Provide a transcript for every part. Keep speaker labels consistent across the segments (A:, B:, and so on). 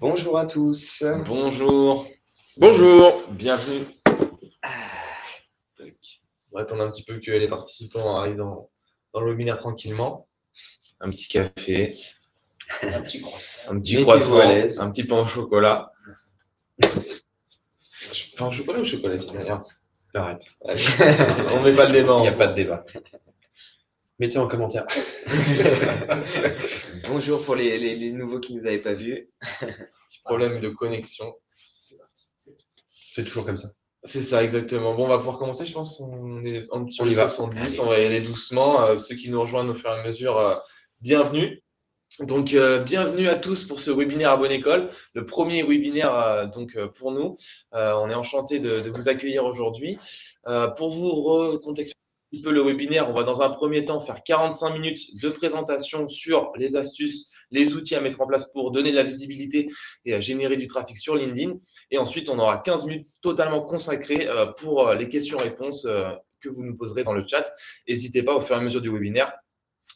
A: Bonjour à tous.
B: Bonjour,
C: Bonjour.
B: bienvenue. Tac. On va attendre un petit peu que les participants arrivent dans le webinaire tranquillement. Un petit café,
C: Un petit croissant.
B: un petit
A: Mettez-vous
B: croissant,
A: à l'aise.
B: un petit pain au chocolat. Pain au chocolat ou chocolatine d'ailleurs?
C: Arrête.
B: Allez, on met pas le débat.
C: Il n'y a
B: en
C: pas
B: cours.
C: de débat. Mettez en commentaire.
A: Bonjour pour les nouveaux qui ne nous avaient pas vus.
B: Petit problème de connexion.
C: C'est toujours comme ça.
B: C'est ça, exactement. Bon, on va pouvoir commencer, je pense. On est un petit
C: On
B: peu
C: y va.
B: 70, on va y aller doucement. Ceux qui nous rejoignent au fur et à mesure, bienvenue. Donc, bienvenue à tous pour ce webinaire à Bonne École, le premier webinaire pour nous. On est enchanté de vous accueillir aujourd'hui. Pour vous recontextualiser un petit peu le webinaire, on va dans un premier temps faire 45 minutes de présentation sur les astuces, les outils à mettre en place pour donner de la visibilité et générer du trafic sur LinkedIn. Et ensuite, on aura 15 minutes totalement consacrées pour les questions-réponses que vous nous poserez dans le chat. N'hésitez pas au fur et à mesure du webinaire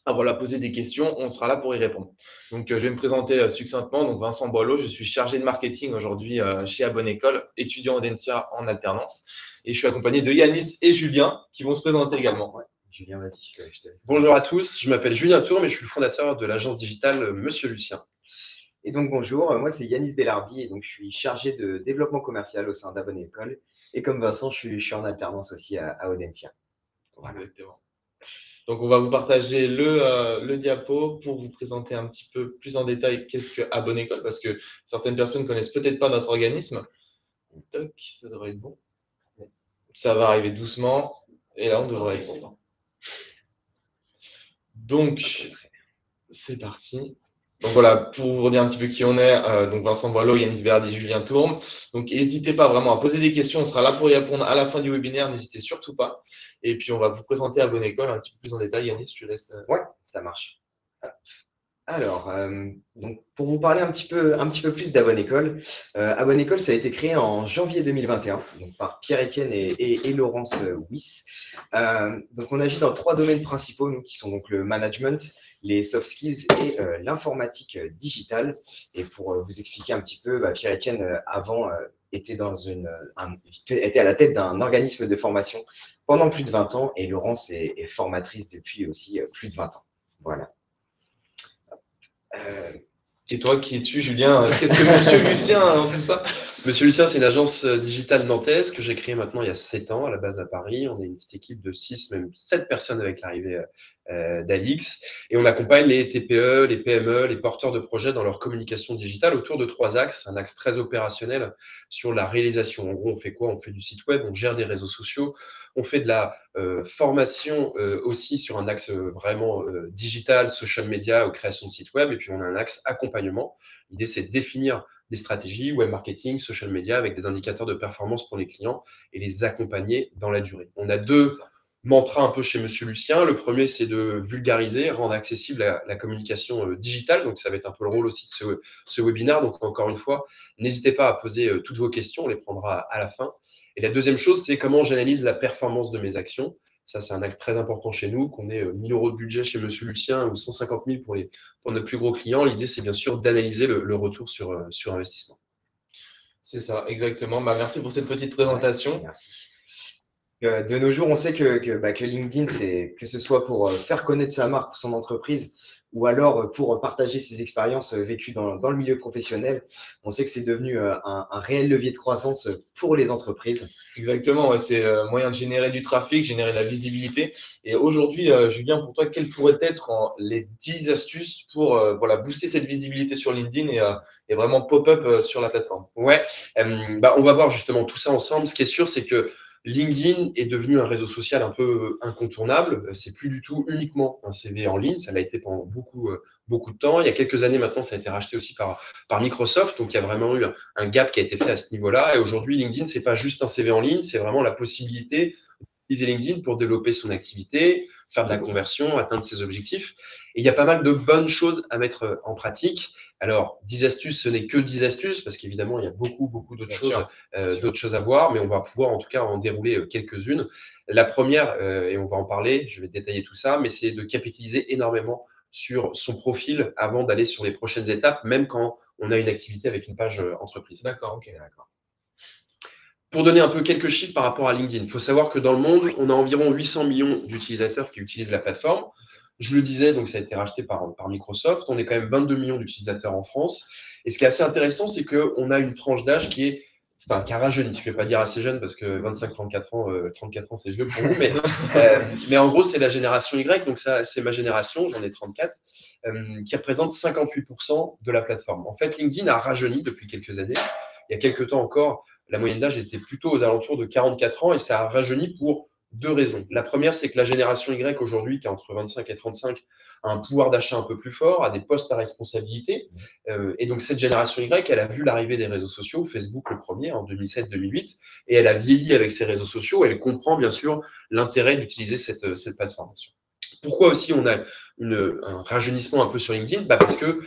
B: à poser des questions, on sera là pour y répondre. Donc, je vais me présenter succinctement. Donc, Vincent Boileau, je suis chargé de marketing aujourd'hui chez À Bonne École, étudiant au Audencia en alternance. Et je suis accompagné de Yanis et Julien qui vont se présenter également.
A: Ouais. Julien, vas-y, je te laisse.
C: Bonjour à tous. Je m'appelle Julien Tourme et je suis le fondateur de l'agence digitale Monsieur Lucien.
A: Et donc bonjour, moi c'est Yanis Bellarbi et donc je suis chargé de développement commercial au sein d'À Bonne École. Et comme Vincent, je suis en alternance aussi à Audencia.
B: Voilà. Exactement. Donc, on va vous partager le diapo pour vous présenter un petit peu plus en détail qu'est-ce que À Bonne École, parce que certaines personnes connaissent peut-être pas notre organisme. Toc, ça devrait être bon. Ça va arriver doucement. Et là, on devrait être bon. Donc, c'est parti. Donc voilà, pour vous redire un petit peu qui on est, donc Vincent Boileau, Yanis Verdi, Julien Tourme. Donc n'hésitez pas vraiment à poser des questions, on sera là pour y répondre à la fin du webinaire, n'hésitez surtout pas. Et puis on va vous présenter À Bonne École un petit peu plus en détail. Yanis, je te laisse.
A: Ouais, ça marche. Alors, donc pour vous parler un petit peu plus d'À Bonne École, À Bonne École, ça a été créé en janvier 2021 donc par Pierre-Étienne et Laurence Wyss. Donc, on agit dans 3 domaines principaux, nous, qui sont donc le management, les soft skills et l'informatique digitale. Et pour vous expliquer un petit peu, Pierre-Étienne, avant, était à la tête d'un organisme de formation pendant plus de 20 ans et Laurence est formatrice depuis aussi plus de 20 ans. Voilà.
B: Et toi, qui es-tu, Julien? Qu'est-ce que Monsieur Lucien dans tout ça?
C: Monsieur Lucien, c'est une agence digitale nantaise que j'ai créée maintenant il y a 7 ans à la base à Paris. On est une petite équipe de 6, même 7 personnes avec l'arrivée d'Alix. Et on accompagne les TPE, les PME, les porteurs de projets dans leur communication digitale autour de 3 axes. Un axe très opérationnel sur la réalisation. En gros, on fait quoi? On fait du site web, on gère des réseaux sociaux, on fait de la formation aussi sur un axe vraiment digital, social media ou création de site web. Et puis, on a un axe accompagnement. L'idée, c'est de définir des stratégies, web marketing, social media, avec des indicateurs de performance pour les clients et les accompagner dans la durée. On a 2 mantras un peu chez Monsieur Lucien. Le premier, c'est de vulgariser, rendre accessible la communication digitale. Donc, ça va être un peu le rôle aussi de ce webinaire. Donc, encore une fois, n'hésitez pas à poser toutes vos questions. On les prendra à la fin. Et la deuxième chose, c'est comment j'analyse la performance de mes actions. Ça, c'est un axe très important chez nous, qu'on ait 1 000 € de budget chez Monsieur Lucien ou 150 000 pour nos plus gros clients. L'idée, c'est bien sûr d'analyser le retour sur investissement.
B: C'est ça, exactement. Merci pour cette petite présentation.
A: Ouais, merci. De nos jours, on sait que LinkedIn, c'est que ce soit pour faire connaître sa marque ou son entreprise, ou alors pour partager ses expériences vécues dans le milieu professionnel, on sait que c'est devenu un réel levier de croissance pour les entreprises.
B: Exactement, ouais, c'est moyen de générer du trafic, générer de la visibilité. Et aujourd'hui, Julien, pour toi, quelles pourraient être les 10 astuces pour booster cette visibilité sur LinkedIn et vraiment pop-up sur la plateforme?
C: Ouais, on va voir justement tout ça ensemble. Ce qui est sûr, c'est que LinkedIn est devenu un réseau social un peu incontournable. C'est plus du tout uniquement un CV en ligne. Ça l'a été pendant beaucoup de temps. Il y a quelques années maintenant, ça a été racheté aussi par Microsoft. Donc, il y a vraiment eu un gap qui a été fait à ce niveau-là. Et aujourd'hui, LinkedIn, c'est pas juste un CV en ligne, c'est vraiment la possibilité d'utiliser LinkedIn pour développer son activité, faire de la conversion, atteindre ses objectifs. Et il y a pas mal de bonnes choses à mettre en pratique. Alors, 10 astuces, ce n'est que 10 astuces, parce qu'évidemment, il y a beaucoup d'autres choses à voir, mais on va pouvoir en tout cas en dérouler quelques-unes. La première, et on va en parler, je vais détailler tout ça, mais c'est de capitaliser énormément sur son profil avant d'aller sur les prochaines étapes, même quand on a une activité avec une page entreprise.
B: D'accord, ok.
A: D'accord.
C: Pour donner un peu quelques chiffres par rapport à LinkedIn, il faut savoir que dans le monde, on a environ 800 millions d'utilisateurs qui utilisent la plateforme. Je le disais, donc ça a été racheté par Microsoft. On est quand même 22 millions d'utilisateurs en France. Et ce qui est assez intéressant, c'est qu'on a une tranche d'âge qui a rajeuni. Je ne vais pas dire assez jeune parce que 25-34 ans, 34 ans, c'est vieux pour vous. Mais en gros, c'est la génération Y. Donc ça, c'est ma génération, j'en ai 34, qui représente 58% de la plateforme. En fait, LinkedIn a rajeuni depuis quelques années. Il y a quelques temps encore, la moyenne d'âge était plutôt aux alentours de 44 ans et ça a rajeuni pour deux raisons. La première, c'est que la génération Y aujourd'hui, qui est entre 25 et 35, a un pouvoir d'achat un peu plus fort, a des postes à responsabilité. Et donc, cette génération Y, elle a vu l'arrivée des réseaux sociaux, Facebook le premier en 2007-2008, et elle a vieilli avec ces réseaux sociaux. Et elle comprend bien sûr l'intérêt d'utiliser cette plateforme. Pourquoi aussi on a un rajeunissement un peu sur LinkedIn? Parce que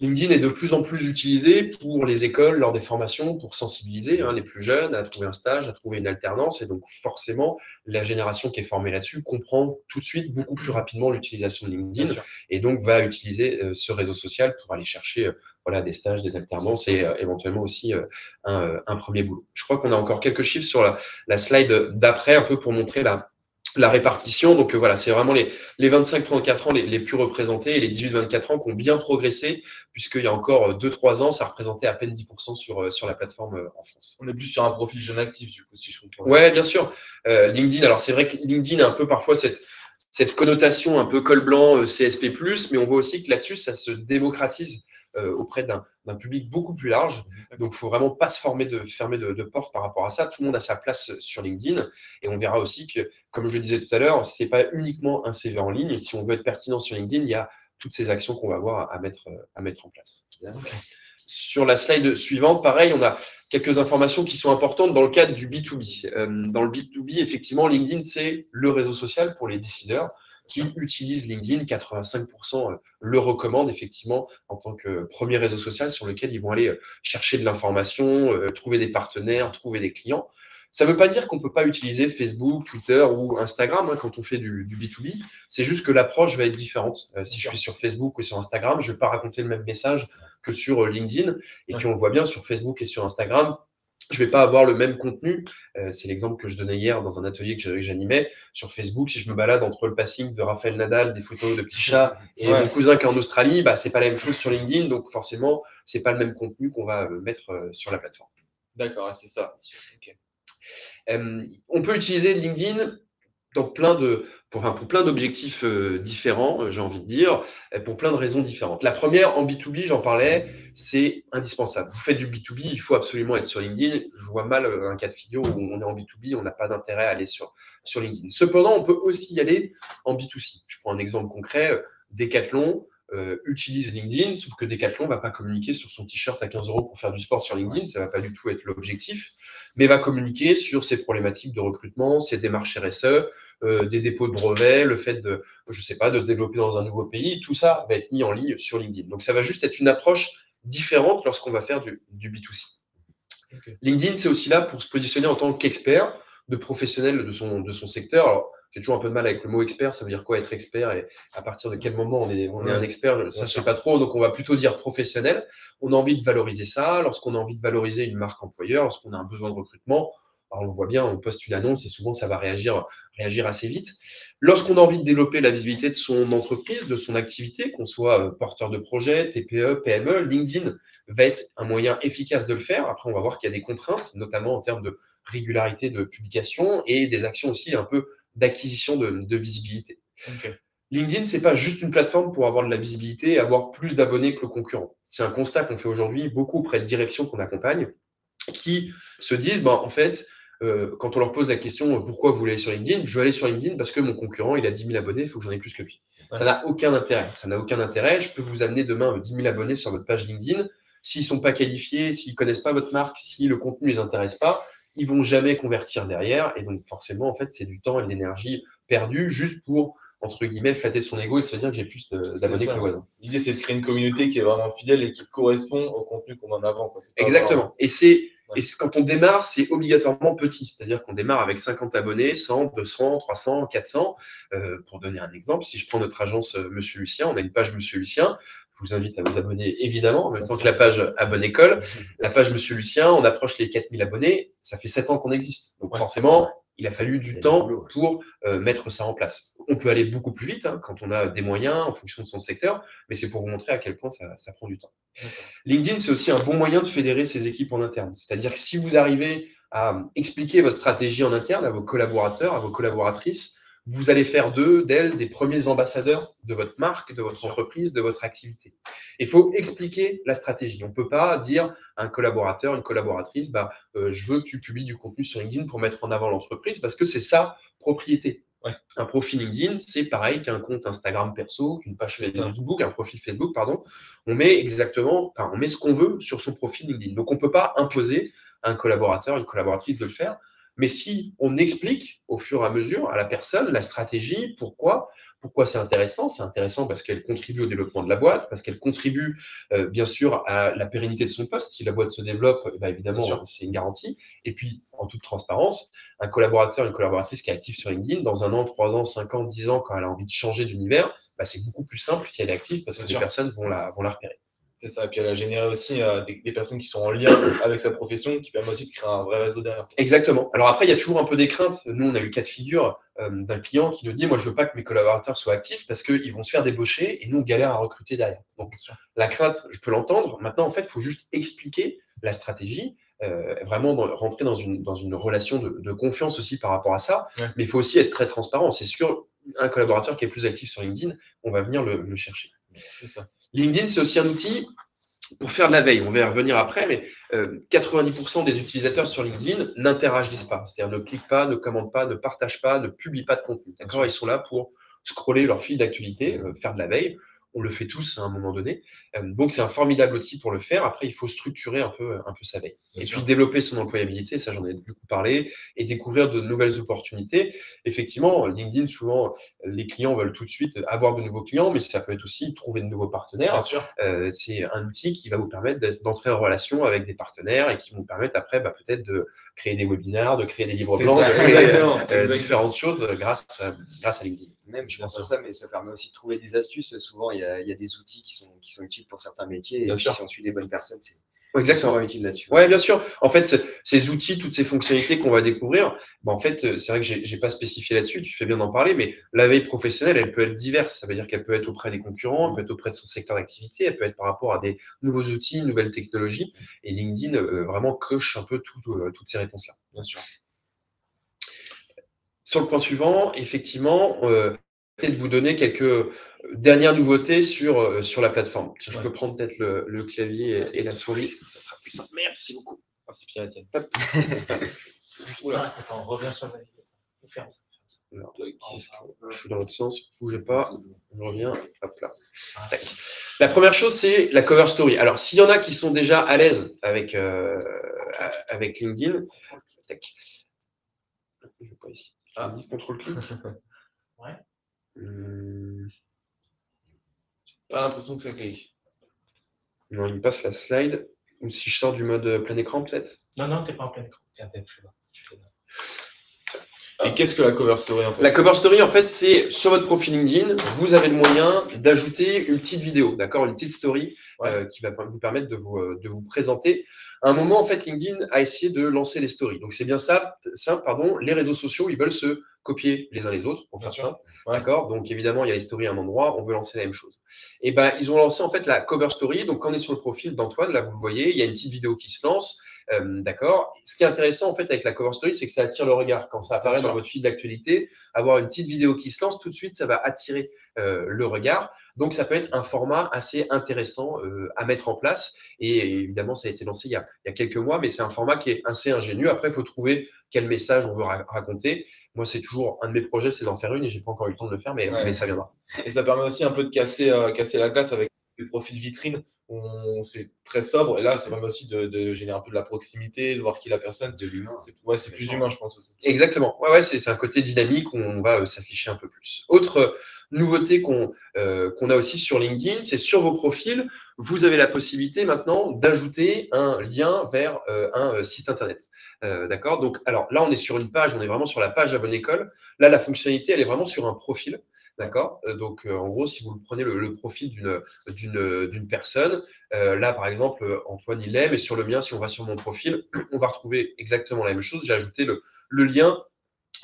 C: LinkedIn est de plus en plus utilisé pour les écoles, lors des formations, pour sensibiliser les plus jeunes à trouver un stage, à trouver une alternance. Et donc, forcément, la génération qui est formée là-dessus comprend tout de suite beaucoup plus rapidement l'utilisation de LinkedIn et donc va utiliser ce réseau social pour aller chercher des stages, des alternances et éventuellement aussi un premier boulot. Je crois qu'on a encore quelques chiffres sur la slide d'après, un peu pour montrer la répartition. Donc voilà, c'est vraiment les 25-34 ans les plus représentés et les 18-24 ans qui ont bien progressé, puisqu'il y a encore 2-3 ans, ça représentait à peine 10% sur la plateforme en France.
B: On est plus sur un profil jeune actif, du coup, si je comprends.
C: Ouais, bien sûr. LinkedIn, alors c'est vrai que LinkedIn a un peu parfois cette connotation un peu col blanc, CSP+, mais on voit aussi que là-dessus, ça se démocratise auprès d'un public beaucoup plus large. Donc, il ne faut vraiment pas se fermer de porte par rapport à ça. Tout le monde a sa place sur LinkedIn. Et on verra aussi que, comme je le disais tout à l'heure, ce n'est pas uniquement un CV en ligne. Si on veut être pertinent sur LinkedIn, il y a toutes ces actions qu'on va avoir à mettre en place. Okay. Sur la slide suivante, pareil, on a quelques informations qui sont importantes dans le cadre du B2B. Dans le B2B, effectivement, LinkedIn, c'est le réseau social pour les décideurs qui utilisent LinkedIn. 85% le recommandent effectivement en tant que premier réseau social sur lequel ils vont aller chercher de l'information, trouver des partenaires, trouver des clients. Ça ne veut pas dire qu'on ne peut pas utiliser Facebook, Twitter ou Instagram quand on fait du B2B. C'est juste que l'approche va être différente. Si je suis sur Facebook ou sur Instagram, je ne vais pas raconter le même message que sur LinkedIn. Et puis, on le voit bien sur Facebook et sur Instagram, je ne vais pas avoir le même contenu. C'est l'exemple que je donnais hier dans un atelier que j'animais. Sur Facebook, si je me balade entre le passing de Rafael Nadal, des photos de petits chats et mon cousin qui est en Australie, ce n'est pas la même chose sur LinkedIn. Donc, forcément, ce n'est pas le même contenu qu'on va mettre sur la plateforme.
B: D'accord, c'est ça.
C: Okay. On peut utiliser LinkedIn pour plein d'objectifs différents, j'ai envie de dire, pour plein de raisons différentes. La première, en B2B, j'en parlais, c'est indispensable. Vous faites du B2B, il faut absolument être sur LinkedIn. Je vois mal un cas de figure où on est en B2B, on n'a pas d'intérêt à aller sur LinkedIn. Cependant, on peut aussi y aller en B2C. Je prends un exemple concret, Decathlon utilise LinkedIn, sauf que Decathlon ne va pas communiquer sur son t-shirt à 15 € pour faire du sport sur LinkedIn, ça ne va pas du tout être l'objectif, mais va communiquer sur ses problématiques de recrutement, ses démarches RSE, des dépôts de brevets, le fait de se développer dans un nouveau pays, tout ça va être mis en ligne sur LinkedIn. Donc ça va juste être une approche différente lorsqu'on va faire du B2C. Okay. LinkedIn, c'est aussi là pour se positionner en tant qu'expert, de professionnel de son secteur. Alors, j'ai toujours un peu de mal avec le mot expert, ça veut dire quoi être expert et à partir de quel moment on est un expert, ça je sais pas trop, donc on va plutôt dire professionnel. On a envie de valoriser ça, lorsqu'on a envie de valoriser une marque employeur, lorsqu'on a un besoin de recrutement, alors on voit bien, on poste une annonce et souvent ça va réagir assez vite. Lorsqu'on a envie de développer la visibilité de son entreprise, de son activité, qu'on soit porteur de projet, TPE, PME, LinkedIn va être un moyen efficace de le faire. Après, on va voir qu'il y a des contraintes, notamment en termes de régularité de publication et des actions aussi un peu d'acquisition de visibilité. Okay. LinkedIn, c'est pas juste une plateforme pour avoir de la visibilité et avoir plus d'abonnés que le concurrent. C'est un constat qu'on fait aujourd'hui beaucoup auprès de directions qu'on accompagne qui se disent, en fait, quand on leur pose la question pourquoi vous voulez aller sur LinkedIn, je veux aller sur LinkedIn parce que mon concurrent, il a 10 000 abonnés, il faut que j'en ai plus que lui. Ouais. Ça n'a aucun intérêt. Ça n'a aucun intérêt. Je peux vous amener demain 10 000 abonnés sur votre page LinkedIn. S'ils ne sont pas qualifiés, s'ils ne connaissent pas votre marque, si le contenu ne les intéresse pas, ils ne vont jamais convertir derrière. Et donc, forcément, en fait, c'est du temps et de l'énergie perdue juste pour, entre guillemets, flatter son ego et se dire que j'ai plus d'abonnés que le voisin.
B: L'idée, c'est de créer une communauté qui est vraiment fidèle et qui correspond au contenu qu'on met en avant.
C: Exactement. Et c'est Et quand on démarre, c'est obligatoirement petit. C'est-à-dire qu'on démarre avec 50 abonnés, 100, 200, 300, 400. Pour donner un exemple, si je prends notre agence Monsieur Lucien, on a une page Monsieur Lucien. Je vous invite à vous abonner évidemment, en même temps que la page Abonne École. La page Monsieur Lucien, on approche les 4000 abonnés. Ça fait 7 ans qu'on existe. Donc forcément, il a fallu du temps pour mettre ça en place. On peut aller beaucoup plus vite quand on a des moyens en fonction de son secteur, mais c'est pour vous montrer à quel point ça prend du temps. LinkedIn, c'est aussi un bon moyen de fédérer ses équipes en interne. C'est-à-dire que si vous arrivez à expliquer votre stratégie en interne à vos collaborateurs, à vos collaboratrices, vous allez faire d'elles des premiers ambassadeurs de votre marque, de votre entreprise, de votre activité. Il faut expliquer la stratégie. On ne peut pas dire à un collaborateur, une collaboratrice, je veux que tu publies du contenu sur LinkedIn pour mettre en avant l'entreprise parce que c'est sa propriété.
B: Ouais.
C: Un profil LinkedIn, c'est pareil qu'un compte Instagram perso, qu'une page Facebook, un profil Facebook, pardon. On met ce qu'on veut sur son profil LinkedIn. Donc, on ne peut pas imposer à un collaborateur, une collaboratrice de le faire. Mais si on explique au fur et à mesure à la personne la stratégie, pourquoi c'est intéressant parce qu'elle contribue au développement de la boîte, parce qu'elle contribue bien sûr à la pérennité de son poste. Si la boîte se développe, évidemment, c'est une garantie. Et puis, en toute transparence, un collaborateur, une collaboratrice qui est active sur LinkedIn, dans 1 an, 3 ans, 5 ans, 10 ans, quand elle a envie de changer d'univers, c'est beaucoup plus simple si elle est active parce que les personnes vont la repérer.
B: C'est ça, et puis elle a généré aussi des personnes qui sont en lien avec sa profession, qui permet aussi de créer un vrai réseau derrière.
C: Exactement. Alors après, il y a toujours un peu des craintes. Nous, on a eu le cas de figure d'un client qui nous dit, moi, je veux pas que mes collaborateurs soient actifs parce qu'ils vont se faire débaucher et nous, on galère à recruter derrière. Donc, la crainte, je peux l'entendre. Maintenant, en fait, il faut juste expliquer la stratégie, vraiment rentrer dans une relation de confiance aussi par rapport à ça. Ouais. Mais il faut aussi être très transparent. C'est sûr, un collaborateur qui est plus actif sur LinkedIn, on va venir le chercher.
B: C'est ça.
C: LinkedIn, c'est aussi un outil pour faire de la veille. On va y revenir après, mais 90% des utilisateurs sur LinkedIn n'interagissent pas. C'est-à-dire ne cliquent pas, ne commentent pas, ne partagent pas, ne publient pas de contenu. D'accord ? Ils sont là pour scroller leur fil d'actualité, faire de la veille. On le fait tous à un moment donné. Donc, c'est un formidable outil pour le faire. Après, il faut structurer un peu sa veille. Et puis, développer son employabilité, ça, j'en ai beaucoup parlé, et découvrir de nouvelles opportunités. Effectivement, LinkedIn, souvent, les clients veulent tout de suite avoir de nouveaux clients, mais ça peut être aussi trouver de nouveaux partenaires.
B: Bien sûr.
C: C'est un outil qui va vous permettre d'entrer en relation avec des partenaires et qui vous permettre après, peut-être de créer des webinaires, de créer des livres blancs, de créer différentes choses grâce à LinkedIn.
A: Même, je pense à ça, mais ça permet aussi de trouver des astuces. Souvent, il y a des outils qui sont utiles pour certains métiers. Et puis, si on suit les bonnes personnes, c'est
C: exactement
A: utile là-dessus.
C: Oui, bien sûr. En fait, ces outils, toutes ces fonctionnalités qu'on va découvrir, en fait, c'est vrai que j'ai pas spécifié là-dessus, tu fais bien d'en parler, mais la veille professionnelle, elle peut être diverse. Ça veut dire qu'elle peut être auprès des concurrents, elle peut être auprès de son secteur d'activité, elle peut être par rapport à des nouveaux outils, nouvelles technologies. Et LinkedIn vraiment coche un peu toutes ces réponses-là.
B: Bien sûr.
C: Sur le point suivant, effectivement, peut-être vous donner quelques dernières nouveautés sur la plateforme. Je peux prendre peut-être le clavier et la souris, ça sera plus simple. Merci beaucoup.
B: Merci Pierre-Etienne.
D: Attends, reviens sur la vidéo. Ferme ça.
C: Alors, je suis dans l'autre sens, bougez pas, on revient, hop là. Tac. La première chose, c'est la cover story. Alors, s'il y en a qui sont déjà à l'aise avec LinkedIn, tac. Je vais pas ici. Contrôle-clic.
D: Ouais.
B: Pas l'impression que ça clique.
C: Non, il me passe la slide. Ou si je sors du mode plein écran, peut-être.
D: Non, t'es pas en plein écran. Tiens, je fais là.
B: Et qu'est-ce que la cover story en fait?
C: La cover story, en fait, c'est sur votre profil LinkedIn, vous avez le moyen d'ajouter une petite vidéo, d'accord, une petite story qui va vous permettre de vous présenter. À un moment, en fait, LinkedIn a essayé de lancer les stories. Donc, c'est bien simple, les réseaux sociaux, ils veulent se copier les uns les autres, pour faire ça. D'accord. Donc, évidemment, il y a les stories à un endroit, on veut lancer la même chose. Et ils ont lancé, en fait, la cover story. Donc, quand on est sur le profil d'Antoine, là, vous le voyez, il y a une petite vidéo qui se lance. D'accord. Ce qui est intéressant en fait avec la cover story, c'est que ça attire le regard. Quand ça apparaît dans votre fil d'actualité, avoir une petite vidéo qui se lance, tout de suite, ça va attirer le regard. Donc, ça peut être un format assez intéressant à mettre en place. Et évidemment, ça a été lancé il y a quelques mois, mais c'est un format qui est assez ingénieux. Après, il faut trouver quel message on veut raconter. Moi, c'est toujours un de mes projets, c'est d'en faire une et j'ai pas encore eu le temps de le faire, mais ça viendra.
B: Et ça permet aussi un peu de casser la glace avec le profil vitrine c'est très sobre. Et là, ça permet aussi de générer un peu de la proximité, de voir qui est la personne.
A: De l'humain.
B: C'est plus humain, je pense aussi.
C: Exactement. Ouais, c'est un côté dynamique où on va s'afficher un peu plus. Autre nouveauté qu'on a aussi sur LinkedIn, c'est sur vos profils, vous avez la possibilité maintenant d'ajouter un lien vers un site internet. D'accord? Donc, alors là, on est sur une page, on est vraiment sur la page Abonne École. Là, la fonctionnalité, elle est vraiment sur un profil. D'accord? Donc, en gros, si vous prenez le profil d'une personne, là, par exemple, Antoine, il l'aime, et sur le mien, si on va sur mon profil, on va retrouver exactement la même chose. J'ai ajouté le lien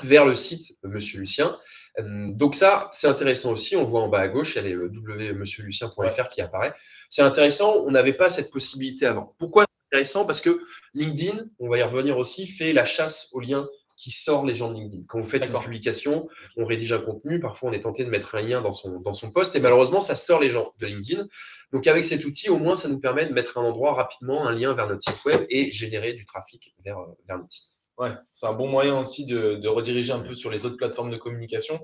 C: vers le site Monsieur Lucien. Donc ça, c'est intéressant aussi. On voit en bas à gauche, il y a les www.monsieurlucien.fr qui apparaît. C'est intéressant. On n'avait pas cette possibilité avant. Pourquoi c'est intéressant? Parce que LinkedIn, on va y revenir aussi, fait la chasse aux liens qui sort les gens de LinkedIn. Quand vous faites une publication, on rédige un contenu, parfois on est tenté de mettre un lien dans son post et malheureusement, ça sort les gens de LinkedIn. Donc avec cet outil, au moins, ça nous permet de mettre un endroit rapidement, un lien vers notre site web et générer du trafic vers notre site.
B: Ouais, c'est un bon moyen aussi de rediriger un peu sur les autres plateformes de communication.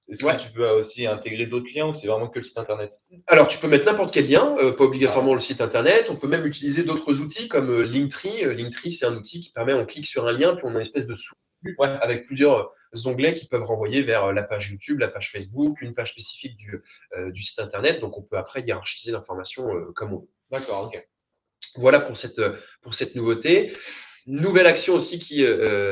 B: Est-ce
C: Ouais.
B: que tu peux aussi intégrer d'autres liens ou c'est vraiment que le site internet?
C: Alors, tu peux mettre n'importe quel lien, pas obligatoirement le site internet. On peut même utiliser d'autres outils comme Linktree. Linktree, c'est un outil qui permet, on clique sur un lien, puis on a une espèce de sous-menu avec plusieurs onglets qui peuvent renvoyer vers la page YouTube, la page Facebook, une page spécifique du site internet. Donc, on peut après hiérarchiser l'information comme on veut.
B: D'accord, ok.
C: Voilà pour cette nouveauté. Nouvelle action aussi,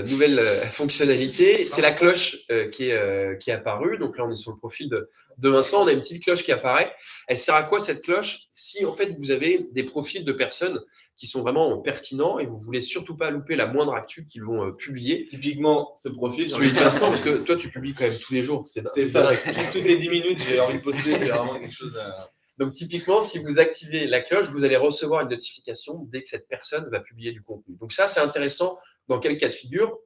C: nouvelle fonctionnalité, c'est la cloche qui est apparue. Donc là, on est sur le profil de Vincent. On a une petite cloche qui apparaît. Elle sert à quoi cette cloche? Si en fait vous avez des profils de personnes qui sont vraiment pertinents et vous voulez surtout pas louper la moindre actu qu'ils vont publier.
B: Typiquement, ce profil,
C: Celui de Vincent, parce que toi, tu publies quand même tous les jours.
B: C'est ça. Toutes les 10 minutes, j'ai envie de poster. C'est vraiment quelque chose à...
C: Donc, typiquement, si vous activez la cloche, vous allez recevoir une notification dès que cette personne va publier du contenu. Donc, ça, c'est intéressant. Dans quel cas de figure?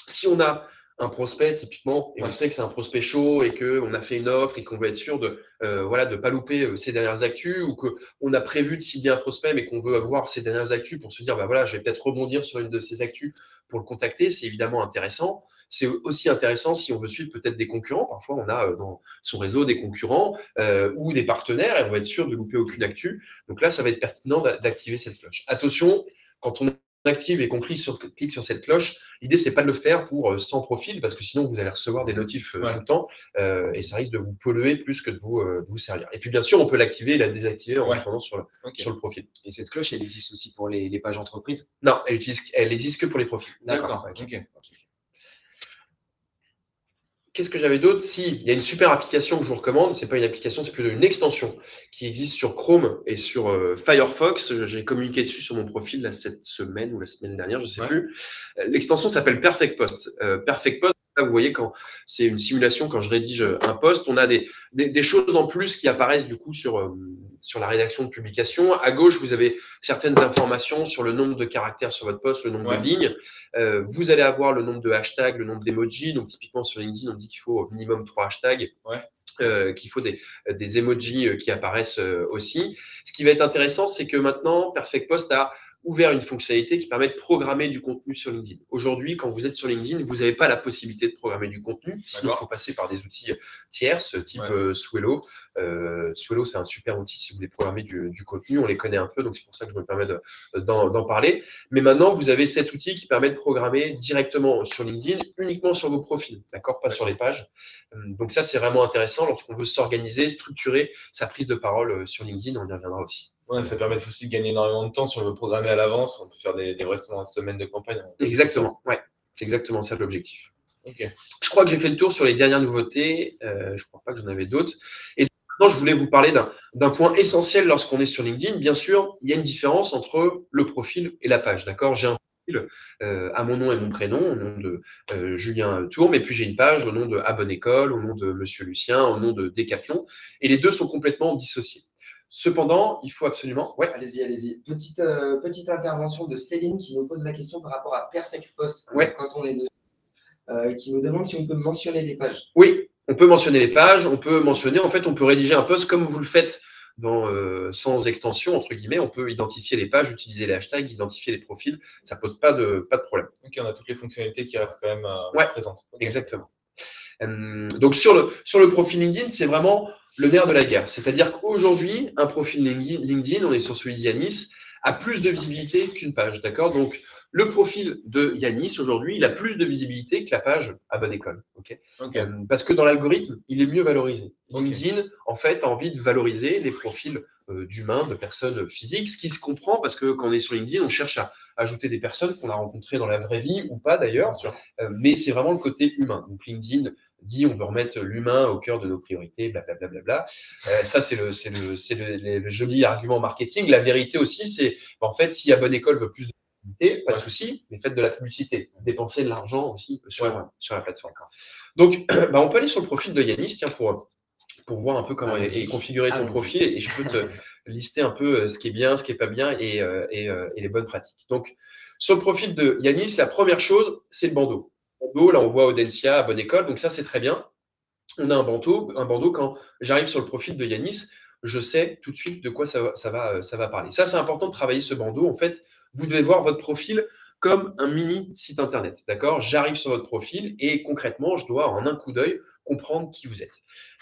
C: Si on a un prospect, typiquement, et on sait que c'est un prospect chaud et qu'on a fait une offre et qu'on veut être sûr de de pas louper ses dernières actus ou qu'on a prévu de cibler un prospect mais qu'on veut avoir ses dernières actus pour se dire, bah voilà, je vais peut-être rebondir sur une de ces actus pour le contacter, c'est évidemment intéressant. C'est aussi intéressant si on veut suivre peut-être des concurrents. Parfois, on a dans son réseau des concurrents ou des partenaires et on va être sûr de louper aucune actu. Donc là, ça va être pertinent d'activer cette cloche. Attention, quand on active et qu'on clique sur cette cloche, l'idée, c'est pas de le faire pour 100 profils parce que sinon, vous allez recevoir des notifs tout le temps et ça risque de vous polluer plus que de vous servir. Et puis, bien sûr, on peut l'activer et la désactiver en retournant sur le profil.
A: Et cette cloche, elle existe aussi pour les pages entreprises?
C: Non, elle existe que pour les profils.
A: D'accord.
B: Ok.
C: Qu'est-ce que j'avais d'autre? Si, il y a une super application que je vous recommande. C'est pas une application, c'est plutôt une extension qui existe sur Chrome et sur Firefox. J'ai communiqué dessus sur mon profil là, cette semaine ou la semaine dernière, je sais plus. L'extension s'appelle Perfect Post. Perfect Post, là, vous voyez, quand c'est une simulation, quand je rédige un post, on a des choses en plus qui apparaissent du coup sur la rédaction de publication. À gauche, vous avez certaines informations sur le nombre de caractères sur votre post, le nombre de lignes. Vous allez avoir le nombre de hashtags, le nombre d'emojis. Donc, typiquement, sur LinkedIn, on dit qu'il faut au minimum 3 hashtags. Qu'il faut des emojis qui apparaissent aussi. Ce qui va être intéressant, c'est que maintenant, Perfect Post a ouvert une fonctionnalité qui permet de programmer du contenu sur LinkedIn. Aujourd'hui, quand vous êtes sur LinkedIn, vous n'avez pas la possibilité de programmer du contenu. Sinon, il faut passer par des outils tierces, type Swello. Swello, c'est un super outil si vous voulez programmer du contenu. On les connaît un peu, donc c'est pour ça que je me permets d'en parler. Mais maintenant, vous avez cet outil qui permet de programmer directement sur LinkedIn, uniquement sur vos profils, d'accord? Pas sur les pages. Donc ça, c'est vraiment intéressant lorsqu'on veut s'organiser, structurer sa prise de parole sur LinkedIn. On y reviendra aussi.
B: Ouais, ça permet aussi de gagner énormément de temps si on veut programmer à l'avance. On peut faire des vraisemblants semaines de campagne.
C: Exactement, ouais. C'est exactement ça l'objectif.
B: Ok.
C: Je crois que j'ai fait le tour sur les dernières nouveautés. Je ne crois pas que j'en avais d'autres. Et maintenant, je voulais vous parler d'un point essentiel lorsqu'on est sur LinkedIn. Bien sûr, il y a une différence entre le profil et la page. D'accord? J'ai un profil à mon nom et mon prénom, au nom de Julien Tourme, et puis j'ai une page au nom de Abonne École, au nom de Monsieur Lucien, au nom de Decathlon. Et les deux sont complètement dissociés. Cependant, il faut absolument…
A: Ouais, allez-y. Petite intervention de Céline qui nous pose la question par rapport à Perfect Post quand on est dessus, qui nous demande si on peut mentionner des pages.
C: Oui, on peut mentionner les pages, on peut rédiger un post comme vous le faites sans extension, entre guillemets. On peut identifier les pages, utiliser les hashtags, identifier les profils. Ça pose pas de problème.
B: Ok, on a toutes les fonctionnalités qui restent quand même présentes.
C: Exactement. Donc sur le profil LinkedIn, c'est vraiment le nerf de la guerre. C'est-à-dire qu'aujourd'hui, un profil LinkedIn, on est sur celui d'Yanis, a plus de visibilité qu'une page. D'accord? Donc, le profil de Yanis, aujourd'hui, il a plus de visibilité que la page à bonne école. Okay. Parce que dans l'algorithme, il est mieux valorisé. LinkedIn, en fait, a envie de valoriser les profils d'humains, de personnes physiques, ce qui se comprend parce que quand on est sur LinkedIn, on cherche à ajouter des personnes qu'on a rencontrées dans la vraie vie ou pas d'ailleurs, mais c'est vraiment le côté humain. Donc LinkedIn dit on veut remettre l'humain au cœur de nos priorités, blablabla. Bla, bla, bla. Ça, c'est le joli argument marketing. La vérité aussi, c'est en fait, si la bonne école veut plus de publicité, pas de souci, mais faites de la publicité. Dépensez de l'argent aussi sur la plateforme. Donc, on peut aller sur le profil de Yanis, tiens, pour voir un peu comment est configuré ton profil, et je peux te lister un peu ce qui est bien, ce qui est pas bien et les bonnes pratiques. Donc, sur le profil de Yanis, la première chose, c'est le bandeau. Là, on voit Audencia à bonne école, donc ça, c'est très bien. On a un bandeau. Quand j'arrive sur le profil de Yanis, je sais tout de suite de quoi ça va parler. Ça, c'est important de travailler ce bandeau. En fait, vous devez voir votre profil comme un mini site internet. D'accord? J'arrive sur votre profil et concrètement, je dois en un coup d'œil comprendre qui vous êtes.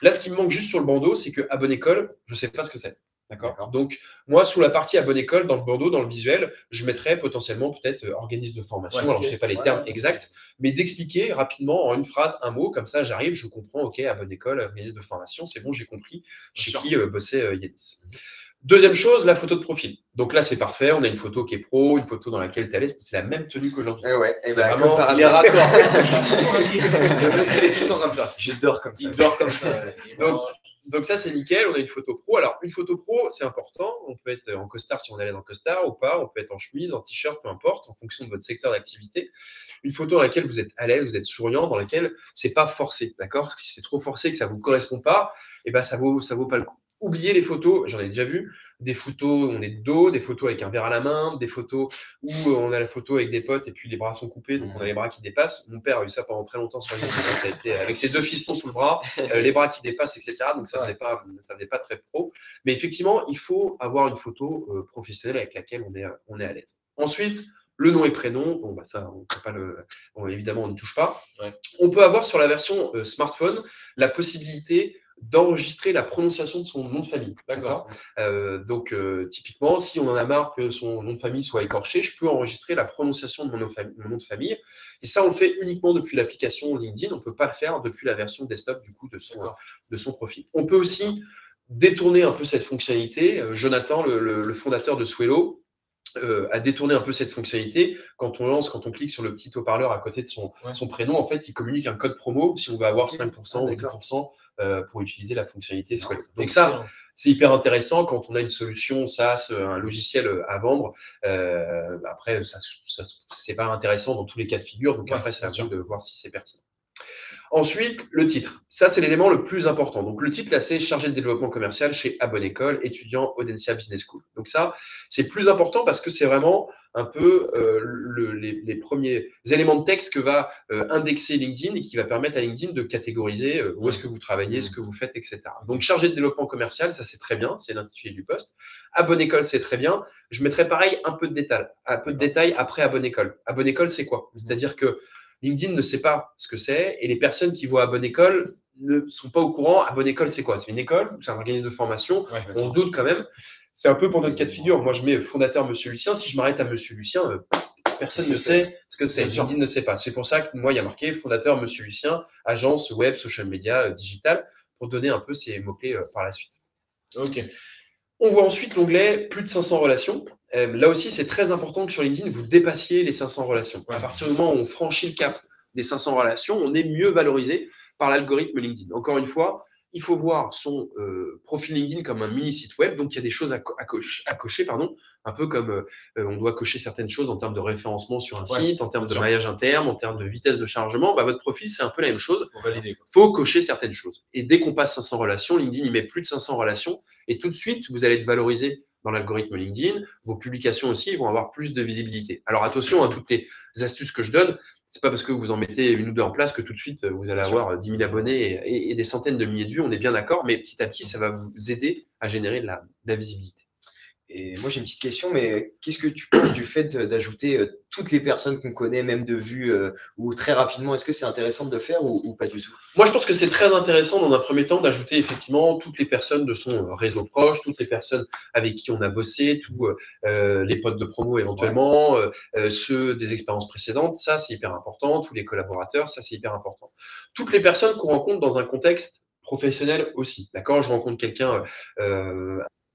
C: Là, ce qui me manque juste sur le bandeau, c'est que à bonne école, je ne sais pas ce que c'est. D'accord. Donc, moi, sous la partie à bonne école, dans le bandeau, dans le visuel, je mettrais potentiellement peut-être organisme de formation. Alors, je ne sais pas les termes exacts, mais d'expliquer rapidement en une phrase, un mot, comme ça, j'arrive, je comprends, OK, à bonne école, organisme de formation, c'est bon, j'ai compris chez qui bossait Yanis. Deuxième chose, la photo de profil. Donc là, c'est parfait. On a une photo qui est pro, une photo dans laquelle tu es à l'aise. C'est la même tenue qu'aujourd'hui.
A: C'est
C: vraiment
B: il est raccord. Il est tout le temps comme ça.
A: Je dors comme ça.
B: Il dort comme ça.
C: Donc ça, c'est nickel. On a une photo pro. Alors, une photo pro, c'est important. On peut être en costard si on est à l'aise en costard ou pas. On peut être en chemise, en t-shirt, peu importe, en fonction de votre secteur d'activité. Une photo dans laquelle vous êtes à l'aise, vous êtes souriant, dans laquelle c'est pas forcé. D'accord? Si c'est trop forcé, que ça vous correspond pas, ça vaut pas le coup. Oubliez les photos, j'en ai déjà vu, des photos où on est de dos, des photos avec un verre à la main, des photos où on a la photo avec des potes et puis les bras sont coupés, donc on a les bras qui dépassent. Mon père a eu ça pendant très longtemps sur LinkedIn, ça a été avec ses 2 fistons sous le bras, les bras qui dépassent, etc. Donc ça faisait pas très pro. Mais effectivement, il faut avoir une photo professionnelle avec laquelle on est à l'aise. Ensuite, le nom et prénom, bon ça, on peut pas évidemment on n'y touche pas. On peut avoir sur la version smartphone la possibilité d'enregistrer la prononciation de son nom de famille. D'accord. Donc, typiquement, si on en a marre que son nom de famille soit écorché, je peux enregistrer la prononciation de mon nom de famille. Et ça, on le fait uniquement depuis l'application LinkedIn. On ne peut pas le faire depuis la version desktop du coup de son profil. On peut aussi détourner un peu cette fonctionnalité. Jonathan, le fondateur de Swello, à détourner un peu cette fonctionnalité. Quand on clique sur le petit haut-parleur à côté de son prénom, en fait, il communique un code promo si on veut avoir 5% ou 10% pour utiliser la fonctionnalité Swello. Donc ça, c'est hyper intéressant quand on a une solution SaaS, un logiciel à vendre. Après, ça c'est pas intéressant dans tous les cas de figure. Donc après, c'est à vous de voir si c'est pertinent. Ensuite, le titre. Ça, c'est l'élément le plus important. Donc, le titre, là, c'est chargé de développement commercial chez À Bonne École, étudiant Audencia Business School. Donc, ça, c'est plus important parce que c'est vraiment un peu les premiers éléments de texte que va indexer LinkedIn et qui va permettre à LinkedIn de catégoriser où est-ce que vous travaillez, ce que vous faites, etc. Donc, chargé de développement commercial, ça, c'est très bien. C'est l'intitulé du poste. À Bonne École, c'est très bien. Je mettrai pareil un peu de détails après À Bonne École. À Bonne École, c'est quoi? C'est-à-dire que LinkedIn ne sait pas ce que c'est et les personnes qui voient à bonne école ne sont pas au courant. À bonne école, c'est quoi? C'est une école? C'est un organisme de formation? On se doute quand même. C'est un peu pour notre cas de figure. Moi, je mets fondateur Monsieur Lucien. Si je m'arrête à Monsieur Lucien, personne ne sait ce que c'est. LinkedIn ne sait pas. C'est pour ça que moi, il y a marqué fondateur Monsieur Lucien, agence web, social media, digital, pour donner un peu ces mots-clés par la suite.
B: Ok.
C: On voit ensuite l'onglet plus de 500 relations. Là aussi, c'est très important que sur LinkedIn, vous dépassiez les 500 relations. À partir du moment où on franchit le cap des 500 relations, on est mieux valorisé par l'algorithme LinkedIn. Encore une fois, il faut voir son profil LinkedIn comme un mini site web. Donc, il y a des choses à cocher, un peu comme on doit cocher certaines choses en termes de référencement sur un site, en termes de maillage interne, en termes de vitesse de chargement. Votre profil, c'est un peu la même chose. Il faut cocher certaines choses. Et dès qu'on passe 500 relations, LinkedIn, il met plus de 500 relations. Et tout de suite, vous allez être valorisé dans l'algorithme LinkedIn. Vos publications aussi vont avoir plus de visibilité. Alors, attention à toutes les astuces que je donne. C'est pas parce que vous en mettez une ou deux en place que tout de suite, vous allez avoir 10 000 abonnés et des centaines de milliers de vues. On est bien d'accord, mais petit à petit, ça va vous aider à générer de la visibilité.
A: Et moi, j'ai une petite question, mais qu'est-ce que tu penses du fait d'ajouter toutes les personnes qu'on connaît, même de vue ou très rapidement? Est-ce que c'est intéressant de le faire ou pas du tout?
C: Moi, je pense que c'est très intéressant dans un premier temps d'ajouter effectivement toutes les personnes de son réseau proche, toutes les personnes avec qui on a bossé, tous les potes de promo éventuellement, ceux des expériences précédentes. Ça, c'est hyper important. Tous les collaborateurs, ça, c'est hyper important. Toutes les personnes qu'on rencontre dans un contexte professionnel aussi. D'accord? Je rencontre quelqu'un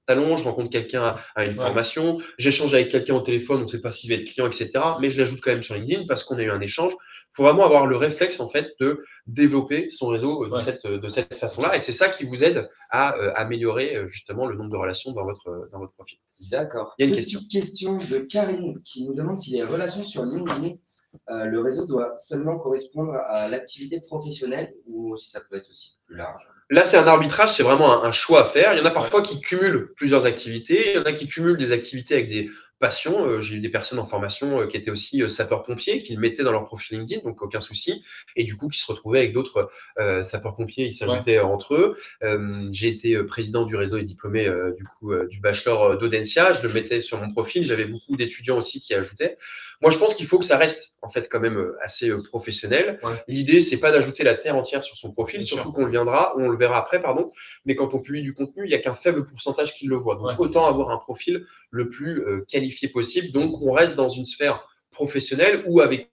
C: salon, je rencontre quelqu'un à une formation, j'échange avec quelqu'un au téléphone, on ne sait pas s'il va être client, etc. Mais je l'ajoute quand même sur LinkedIn parce qu'on a eu un échange. Il faut vraiment avoir le réflexe en fait de développer son réseau de cette façon-là. Et c'est ça qui vous aide à améliorer justement le nombre de relations dans votre profil.
A: D'accord.
C: Il y a une
E: Petite question de Karine qui nous demande si les relations sur LinkedIn, le réseau doit seulement correspondre à l'activité professionnelle ou si ça peut être aussi plus large.
C: Là, c'est un arbitrage, c'est vraiment un choix à faire. Il y en a parfois qui cumulent plusieurs activités. Il y en a qui cumulent des activités avec des passions. J'ai eu des personnes en formation qui étaient aussi sapeurs-pompiers, qui le mettaient dans leur profil LinkedIn, donc aucun souci. Et du coup, qui se retrouvaient avec d'autres sapeurs-pompiers, ils s'ajoutaient entre eux. J'ai été président du réseau et diplômé du bachelor d'Audencia. Je le mettais sur mon profil. J'avais beaucoup d'étudiants aussi qui ajoutaient. Moi, je pense qu'il faut que ça reste en fait quand même assez professionnel. L'idée, c'est pas d'ajouter la terre entière sur son profil, surtout qu'on le verra après, pardon. Mais quand on publie du contenu, il n'y a qu'un faible pourcentage qui le voit. Donc, autant avoir un profil le plus qualifié possible. Donc, on reste dans une sphère professionnelle ou avec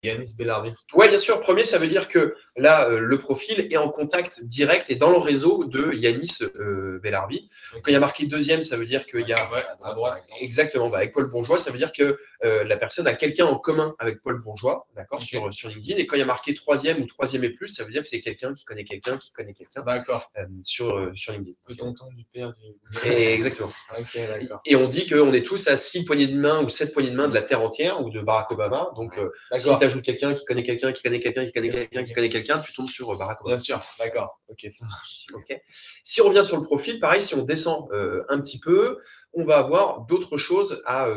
B: Yanis Bellarvi.
C: Oui, bien sûr. Premier, ça veut dire que là, le profil est en contact direct et dans le réseau de Yanis Bellarvi. Quand il y a marqué deuxième, ça veut dire qu'il y a
B: à droite.
C: Exactement. Avec Paul Bourgeois, ça veut dire que la personne a quelqu'un en commun avec Paul Bourgeois, d'accord, sur LinkedIn. Et quand il y a marqué troisième ou troisième et plus, ça veut dire que c'est quelqu'un qui connaît quelqu'un qui connaît quelqu'un sur LinkedIn.
B: Peut-on du père du.
C: Exactement. Et on dit qu'on est tous à 6 poignées de main ou 7 poignées de main de la terre entière ou de Barack Obama. Donc, si tu ajoutes quelqu'un qui connaît quelqu'un qui connaît quelqu'un qui connaît quelqu'un qui connaît quelqu'un, tu tombes sur Barack Obama.
B: Bien sûr, d'accord. Ok, ça marche.
C: Okay. Si on revient sur le profil, pareil, si on descend un petit peu, on va avoir d'autres choses à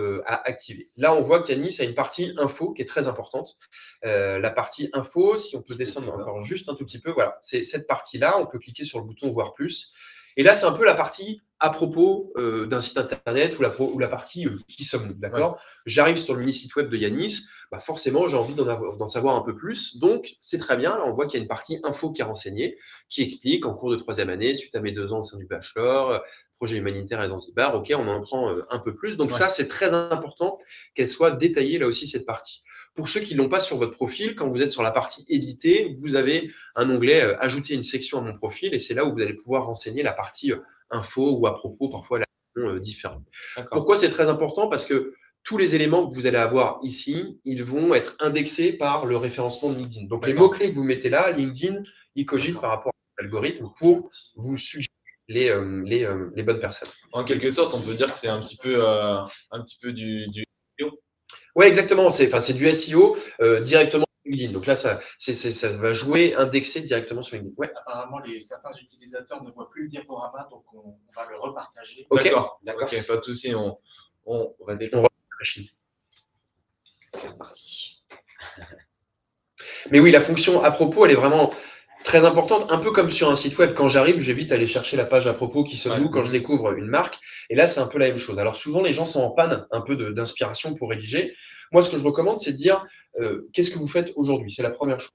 C: activer. Là, on voit qu'Yanis a une partie info qui est très importante. La partie info, si on peut descendre encore juste un tout petit peu, voilà, c'est cette partie-là. On peut cliquer sur le bouton voir plus. Et là, c'est un peu la partie à propos d'un site internet ou la partie qui sommes-nous, d'accord? J'arrive sur le mini-site web de Yanis, forcément, j'ai envie d'en savoir un peu plus. Donc, c'est très bien. Là, on voit qu'il y a une partie info qui est renseignée, qui explique en cours de troisième année, suite à mes 2 ans au sein du bachelor, projet humanitaire à Zanzibar. OK, on en prend un peu plus. Donc, ça, c'est très important qu'elle soit détaillée là aussi, cette partie. Pour ceux qui ne l'ont pas sur votre profil, quand vous êtes sur la partie éditer, vous avez un onglet ajouter une section à mon profil et c'est là où vous allez pouvoir renseigner la partie info ou à propos, parfois la différente. Pourquoi c'est très important? Parce que tous les éléments que vous allez avoir ici, ils vont être indexés par le référencement de LinkedIn. Donc, les mots-clés que vous mettez là, LinkedIn, il cogite par rapport à l'algorithme pour vous suggérer les bonnes personnes.
B: En quelque sorte, on peut dire que c'est un petit peu du
C: Oui, exactement. C'est du SEO directement sur LinkedIn. Donc là, ça va jouer indexé directement sur LinkedIn. Ouais.
D: Apparemment, certains utilisateurs ne voient plus le diaporama, donc on va le repartager.
C: Okay.
B: D'accord. Ok, pas de souci. On va
C: déplacer. C'est parti. Mais oui, la fonction à propos, elle est vraiment très importante, un peu comme sur un site web. Quand j'arrive, j'évite d'aller chercher la page à propos qui sommes-nous quand je découvre une marque. Et là, c'est un peu la même chose. Alors souvent, les gens sont en panne un peu d'inspiration pour rédiger. Moi, ce que je recommande, c'est de dire qu'est-ce que vous faites aujourd'hui? C'est la première chose.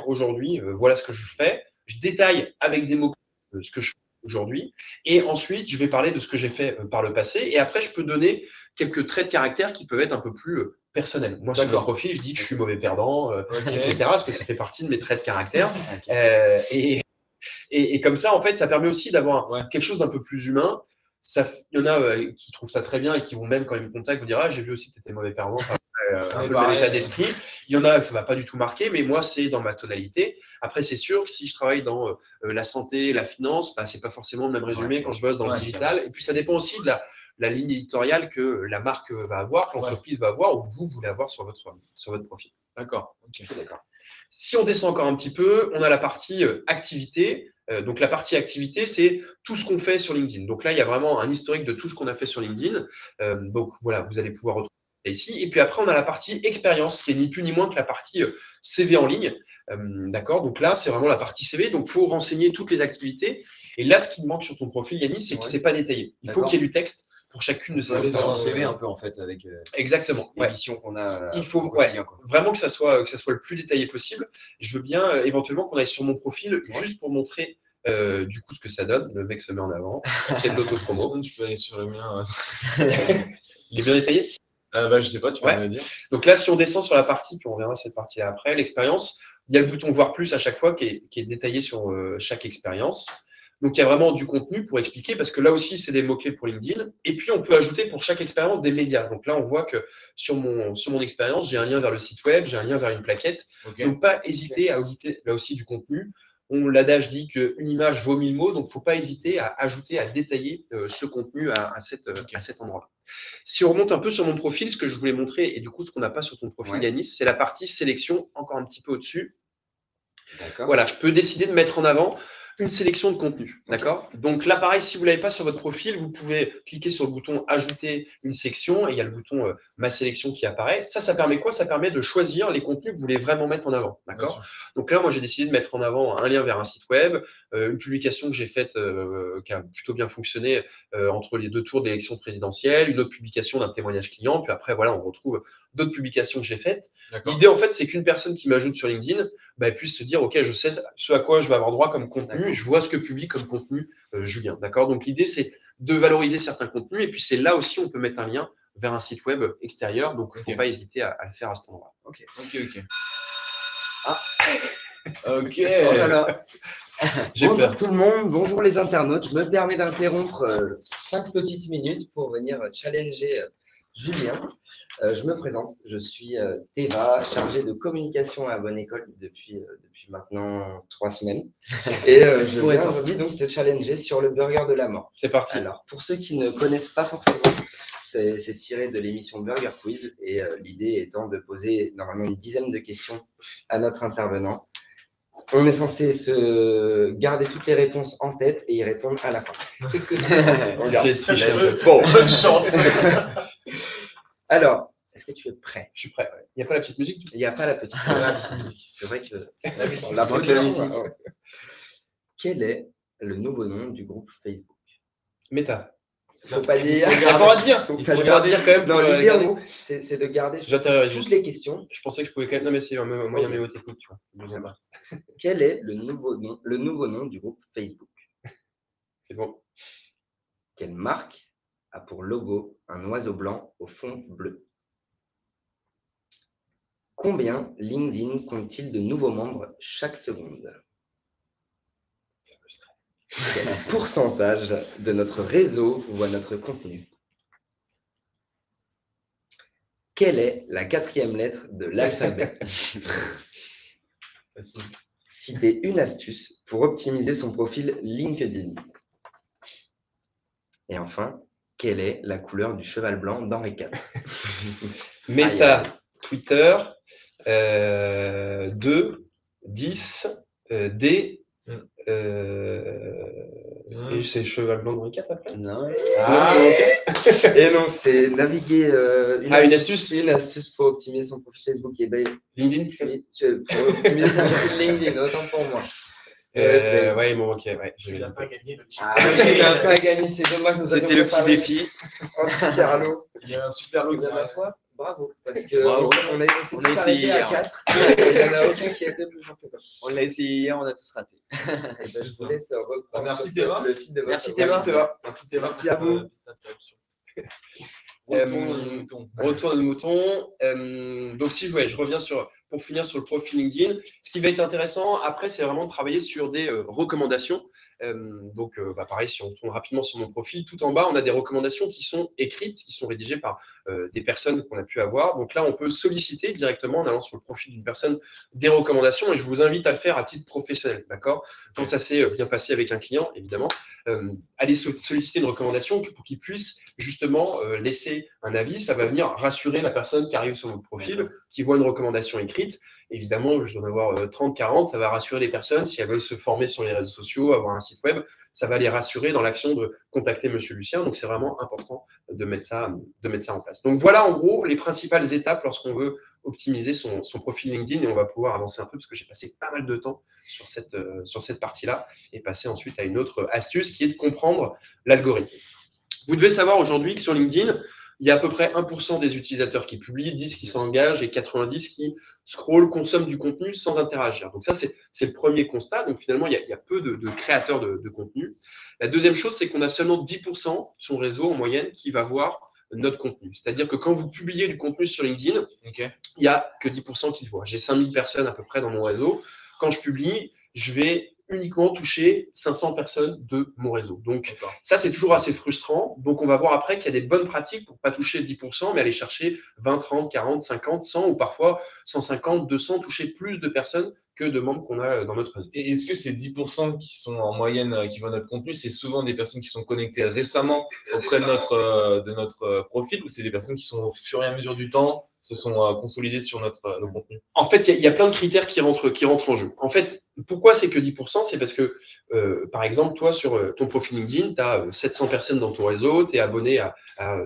C: Aujourd'hui, voilà ce que je fais. Je détaille avec des mots ce que je fais aujourd'hui. Et ensuite, je vais parler de ce que j'ai fait par le passé. Et après, je peux donner quelques traits de caractère qui peuvent être un peu plus personnels. Moi, sur mon profil, je dis que je suis mauvais perdant, etc. Parce que ça fait partie de mes traits de caractère. Et comme ça, en fait, ça permet aussi d'avoir quelque chose d'un peu plus humain. Il y en a qui trouvent ça très bien et qui vont même, quand ils me contactent, vous dire « Ah, j'ai vu aussi que tu étais mauvais perdant. » un peu de l'état d'esprit. Il y en a que ça ne va pas du tout marquer, mais moi, c'est dans ma tonalité. Après, c'est sûr que si je travaille dans la santé, la finance, ce n'est pas forcément le même résumé quand je bosse dans le digital. Et puis, ça dépend aussi de la ligne éditoriale que la marque va avoir, que l'entreprise va avoir ou que vous voulez avoir sur votre profil.
B: D'accord. Okay.
C: D'accord. Si on descend encore un petit peu, on a la partie activité. Donc, la partie activité, c'est tout ce qu'on fait sur LinkedIn. Donc là, il y a vraiment un historique de tout ce qu'on a fait sur LinkedIn. Donc, voilà, vous allez pouvoir retrouver ici. Et puis après, on a la partie expérience, qui est ni plus ni moins que la partie CV en ligne. D'accord. Donc là, c'est vraiment la partie CV. Donc, il faut renseigner toutes les activités. Et là, ce qui manque sur ton profil, Yanis, c'est que c'est pas détaillé. Il faut
A: D'accord.
C: qu'il y ait du texte pour chacune de ces
A: Aller sur un
C: expériences.
A: CV un peu en fait avec
C: Exactement.
A: les
C: Ouais.
A: missions qu'on a
C: Il faut
A: au quotidien, quoi.
C: vraiment que ça soit le plus détaillé possible. Je veux bien éventuellement qu'on aille sur mon profil juste pour montrer du coup ce que ça donne. Le mec se met en avant. C'est de l'auto-promo.
B: Sinon, tu peux aller sur le mien.
C: Il est bien détaillé.
B: Bah, je sais pas, tu vas
C: Ouais.
B: me le dire.
C: Donc là, si on descend sur la partie, puis on reviendra à cette partie-là après, l'expérience, il y a le bouton voir plus à chaque fois qui est détaillé sur chaque expérience. Donc il y a vraiment du contenu pour expliquer, parce que là aussi, c'est des mots-clés pour LinkedIn. Et puis, on peut ajouter pour chaque expérience des médias. Donc là, on voit que sur mon expérience, j'ai un lien vers le site web, j'ai un lien vers une plaquette.
B: Ok.
C: Donc, pas hésiter à ajouter là aussi du contenu. L'adage dit qu'une image vaut 1000 mots, donc faut pas hésiter à ajouter, à détailler ce contenu à cet endroit-là. Si on remonte un peu sur mon profil, ce que je voulais montrer, et du coup, ce qu'on n'a pas sur ton profil,
A: Ouais.
C: Yanis, c'est la partie sélection, encore un petit peu au-dessus.
A: D'accord.
C: Voilà, je peux décider de mettre en avant une sélection de contenu. D'accord. Donc là, pareil, si vous ne l'avez pas sur votre profil, vous pouvez cliquer sur le bouton Ajouter une section et il y a le bouton Ma sélection qui apparaît. Ça permet quoi? Ça permet de choisir les contenus que vous voulez vraiment mettre en avant.
B: Bien
C: D'accord.
B: sûr.
C: Donc là, moi, j'ai décidé de mettre en avant un lien vers un site web, une publication que j'ai faite qui a plutôt bien fonctionné entre les 2 tours d'élection présidentielle, une autre publication d'un témoignage client. Puis après, voilà, on retrouve d'autres publications que j'ai faites.
B: D'accord.
C: L'idée, en fait, c'est qu'une personne qui m'ajoute sur LinkedIn bah, puisse se dire, OK, je sais ce à quoi je vais avoir droit comme contenu, je vois ce que publie comme contenu Julien. D'accord. Donc, l'idée, c'est de valoriser certains contenus. Et puis, c'est là aussi, on peut mettre un lien vers un site web extérieur. Donc, il ne faut
B: Ok.
C: pas hésiter à le faire à cet endroit.
B: Ok.
A: Ah.
B: Ok.
A: Oh là là.
C: J'ai
E: Bonjour
C: peur.
E: tout le monde, bonjour les internautes. Je me permets d'interrompre 5 petites minutes pour venir challenger Julien. Je me présente, je suis Théva, chargé de communication à Bonne École depuis maintenant 3 semaines. Et je
A: Tout
E: viens
A: récent.
E: aujourd'hui donc te challenger sur le burger de la mort.
C: C'est parti.
E: Alors, pour ceux qui ne connaissent pas forcément, c'est tiré de l'émission Burger Quiz et l'idée étant de poser normalement une dizaine de questions à notre intervenant. On est censé se garder toutes les réponses en tête et y répondre à la fin.
C: C'est tricher un peu.
E: Bon,
D: Bonne chance.
E: alors, est-ce que tu es prêt?
C: Je suis prêt. Ouais. Il n'y a pas la petite musique?
E: Il n'y a pas la petite musique. C'est vrai que
D: La musique.
E: la
A: manque
E: bonne
A: de
E: musique.
A: musique.
E: Quel est le nouveau nom du groupe Facebook?
C: Méta.
E: Faut pas dire.
C: Il n'y a pas le droit de dire.
E: Faut
C: Il
E: pas
C: faut
E: dire.
C: dire quand même.
E: Non,
C: pour,
E: l'idée,
C: regarder.
E: en gros, c'est de garder
C: J'intériorise
E: toutes
C: juste.
E: les questions.
C: Je pensais que je pouvais quand même. Non, mais c'est un moyen mémotechnique, tu vois.
E: Ça marche. Quel est le nouveau nom du groupe Facebook?
C: C'est bon.
E: Quelle marque a pour logo un oiseau blanc au fond bleu? Combien LinkedIn compte-t-il de nouveaux membres chaque seconde? Quel pourcentage de notre réseau voit notre contenu? Quelle est la 4e lettre de l'alphabet? Citez une astuce pour optimiser son profil LinkedIn. Et enfin, quelle est la couleur du cheval blanc d'Henri IV?
C: Meta, Twitter, 2, 10, D, et c'est cheval blanc d'Henri IV après.
A: Non.
E: Et non, c'est naviguer
C: Une astuce.
E: Une astuce pour optimiser son profil Facebook. Et ben,
C: LinkedIn.
E: pour optimiser son profil LinkedIn, autant pour moi.
C: Ouais, bon, ok, ouais.
D: Tu n'as pas gagné le chip.
E: Ah, j'ai pas gagné, c'est dommage. nous
C: C'était
E: avions
C: le petit
E: préparé
C: défi.
E: un super lot.
D: Il y a un super lot
E: Et
D: qui
E: bien, ma
D: arrive.
E: foi, bravo. Parce que
A: Bravo.
E: on s'est
A: On a
E: tous
A: essayé
E: arrêtés à
A: hier.
E: 4. Il n'y en a aucun qui a été plus fort que toi.
A: On l'a essayé hier, on a tous raté.
E: Et ben, je vous laisse reprendre
D: Merci,
E: sur
D: Théva.
E: le fil de votre
A: Merci,
E: voix.
A: Théva.
D: Merci Théva.
E: Merci à vous.
C: Retour de mouton. Donc, si je reviens pour finir sur le profil LinkedIn, ce qui va être intéressant après, c'est vraiment de travailler sur des recommandations. Donc, pareil, si on tourne rapidement sur mon profil, tout en bas, on a des recommandations qui sont écrites, qui sont rédigées par des personnes qu'on a pu avoir. Donc là, on peut solliciter directement en allant sur le profil d'une personne des recommandations et je vous invite à le faire à titre professionnel. D'accord. Quand ça s'est bien passé avec un client, évidemment, allez solliciter une recommandation pour qu'il puisse justement laisser un avis. Ça va venir rassurer la personne qui arrive sur votre profil, qui voit une recommandation écrite écrite. Évidemment, je dois en avoir 30, 40. Ça va rassurer les personnes si elles veulent se former sur les réseaux sociaux, avoir un site web. Ça va les rassurer dans l'action de contacter Monsieur Lucien. Donc, c'est vraiment important de mettre ça en place. Donc, voilà en gros les principales étapes lorsqu'on veut optimiser son profil LinkedIn, et on va pouvoir avancer un peu parce que j'ai passé pas mal de temps sur cette partie-là et passer ensuite à une autre astuce qui est de comprendre l'algorithme. Vous devez savoir aujourd'hui que sur LinkedIn, il y a à peu près 1% des utilisateurs qui publient, 10 qui s'engagent et 90 qui scrollent, consomment du contenu sans interagir. Donc ça, c'est le premier constat. Donc finalement, il y a peu de créateurs de contenu. La deuxième chose, c'est qu'on a seulement 10% de son réseau en moyenne qui va voir notre contenu. C'est-à-dire que quand vous publiez du contenu sur LinkedIn, il n'y a que 10% qui le voient. J'ai 5000 personnes à peu près dans mon réseau. Quand je publie, je vais uniquement toucher 500 personnes de mon réseau. Donc, ça, c'est toujours assez frustrant. Donc, on va voir après qu'il y a des bonnes pratiques pour ne pas toucher 10%, mais aller chercher 20, 30, 40, 50, 100 ou parfois 150, 200, toucher plus de personnes que de membres qu'on a dans notre réseau.
B: Et est-ce que ces 10% qui sont en moyenne, qui voient notre contenu, c'est souvent des personnes qui sont connectées récemment auprès de notre profil, ou c'est des personnes qui sont au fur et à mesure du temps se sont consolidées sur nos contenus?
C: En fait, il y a plein de critères qui rentrent en jeu. En fait, pourquoi c'est que 10%? C'est parce que, par exemple, toi, sur ton profil LinkedIn, tu as 700 personnes dans ton réseau, tu es abonné à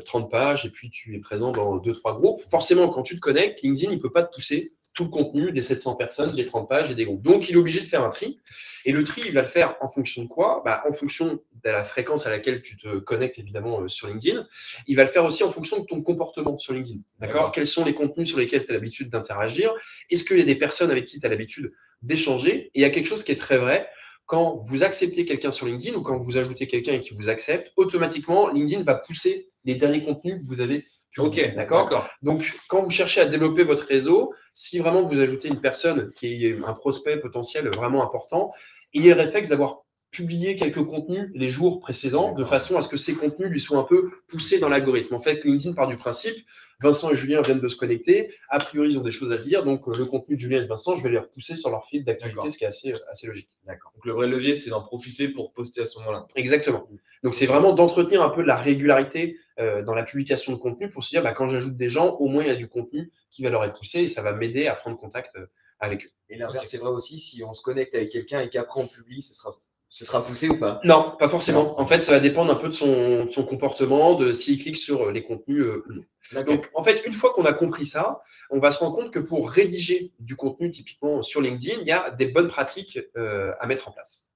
C: 30 pages et puis tu es présent dans 2-3 groupes. Forcément, quand tu te connectes, LinkedIn, il ne peut pas te pousser tout le contenu des 700 personnes, des 30 pages et des groupes. Donc, il est obligé de faire un tri. Et le tri, il va le faire en fonction de quoi? En fonction de la fréquence à laquelle tu te connectes, évidemment, sur LinkedIn. Il va le faire aussi en fonction de ton comportement sur LinkedIn. D'accord? Quels sont les contenus sur lesquels tu as l'habitude d'interagir? Est-ce qu'il y a des personnes avec qui tu as l'habitude d'échanger? Et il y a quelque chose qui est très vrai. Quand vous acceptez quelqu'un sur LinkedIn ou quand vous ajoutez quelqu'un et qui vous accepte, automatiquement, LinkedIn va pousser les derniers contenus que vous avez.
B: Ok,
C: d'accord. Donc, quand vous cherchez à développer votre réseau, si vraiment vous ajoutez une personne qui est un prospect potentiel vraiment important, il y a le réflexe d'avoir publié quelques contenus les jours précédents de façon à ce que ces contenus lui soient un peu poussés dans l'algorithme. En fait, LinkedIn part du principe, Vincent et Julien viennent de se connecter, a priori, ils ont des choses à dire, donc le contenu de Julien et de Vincent, je vais les repousser sur leur fil d'actualité, ce qui est assez logique.
B: D'accord. Donc, le vrai levier, c'est d'en profiter pour poster à ce moment-là.
C: Exactement. Donc, c'est vraiment d'entretenir un peu de la régularité dans la publication de contenu pour se dire, quand j'ajoute des gens, au moins, il y a du contenu qui va leur être poussé et ça va m'aider à prendre contact avec eux.
A: Et l'inverse, c'est vrai aussi, si on se connecte avec quelqu'un et qu'après on publie, ce sera poussé ou pas?
C: Non, pas forcément. En fait, ça va dépendre un peu de son comportement, de s'il clique sur les contenus ou non. Donc, en fait, une fois qu'on a compris ça, on va se rendre compte que pour rédiger du contenu, typiquement sur LinkedIn, il y a des bonnes pratiques à mettre en place.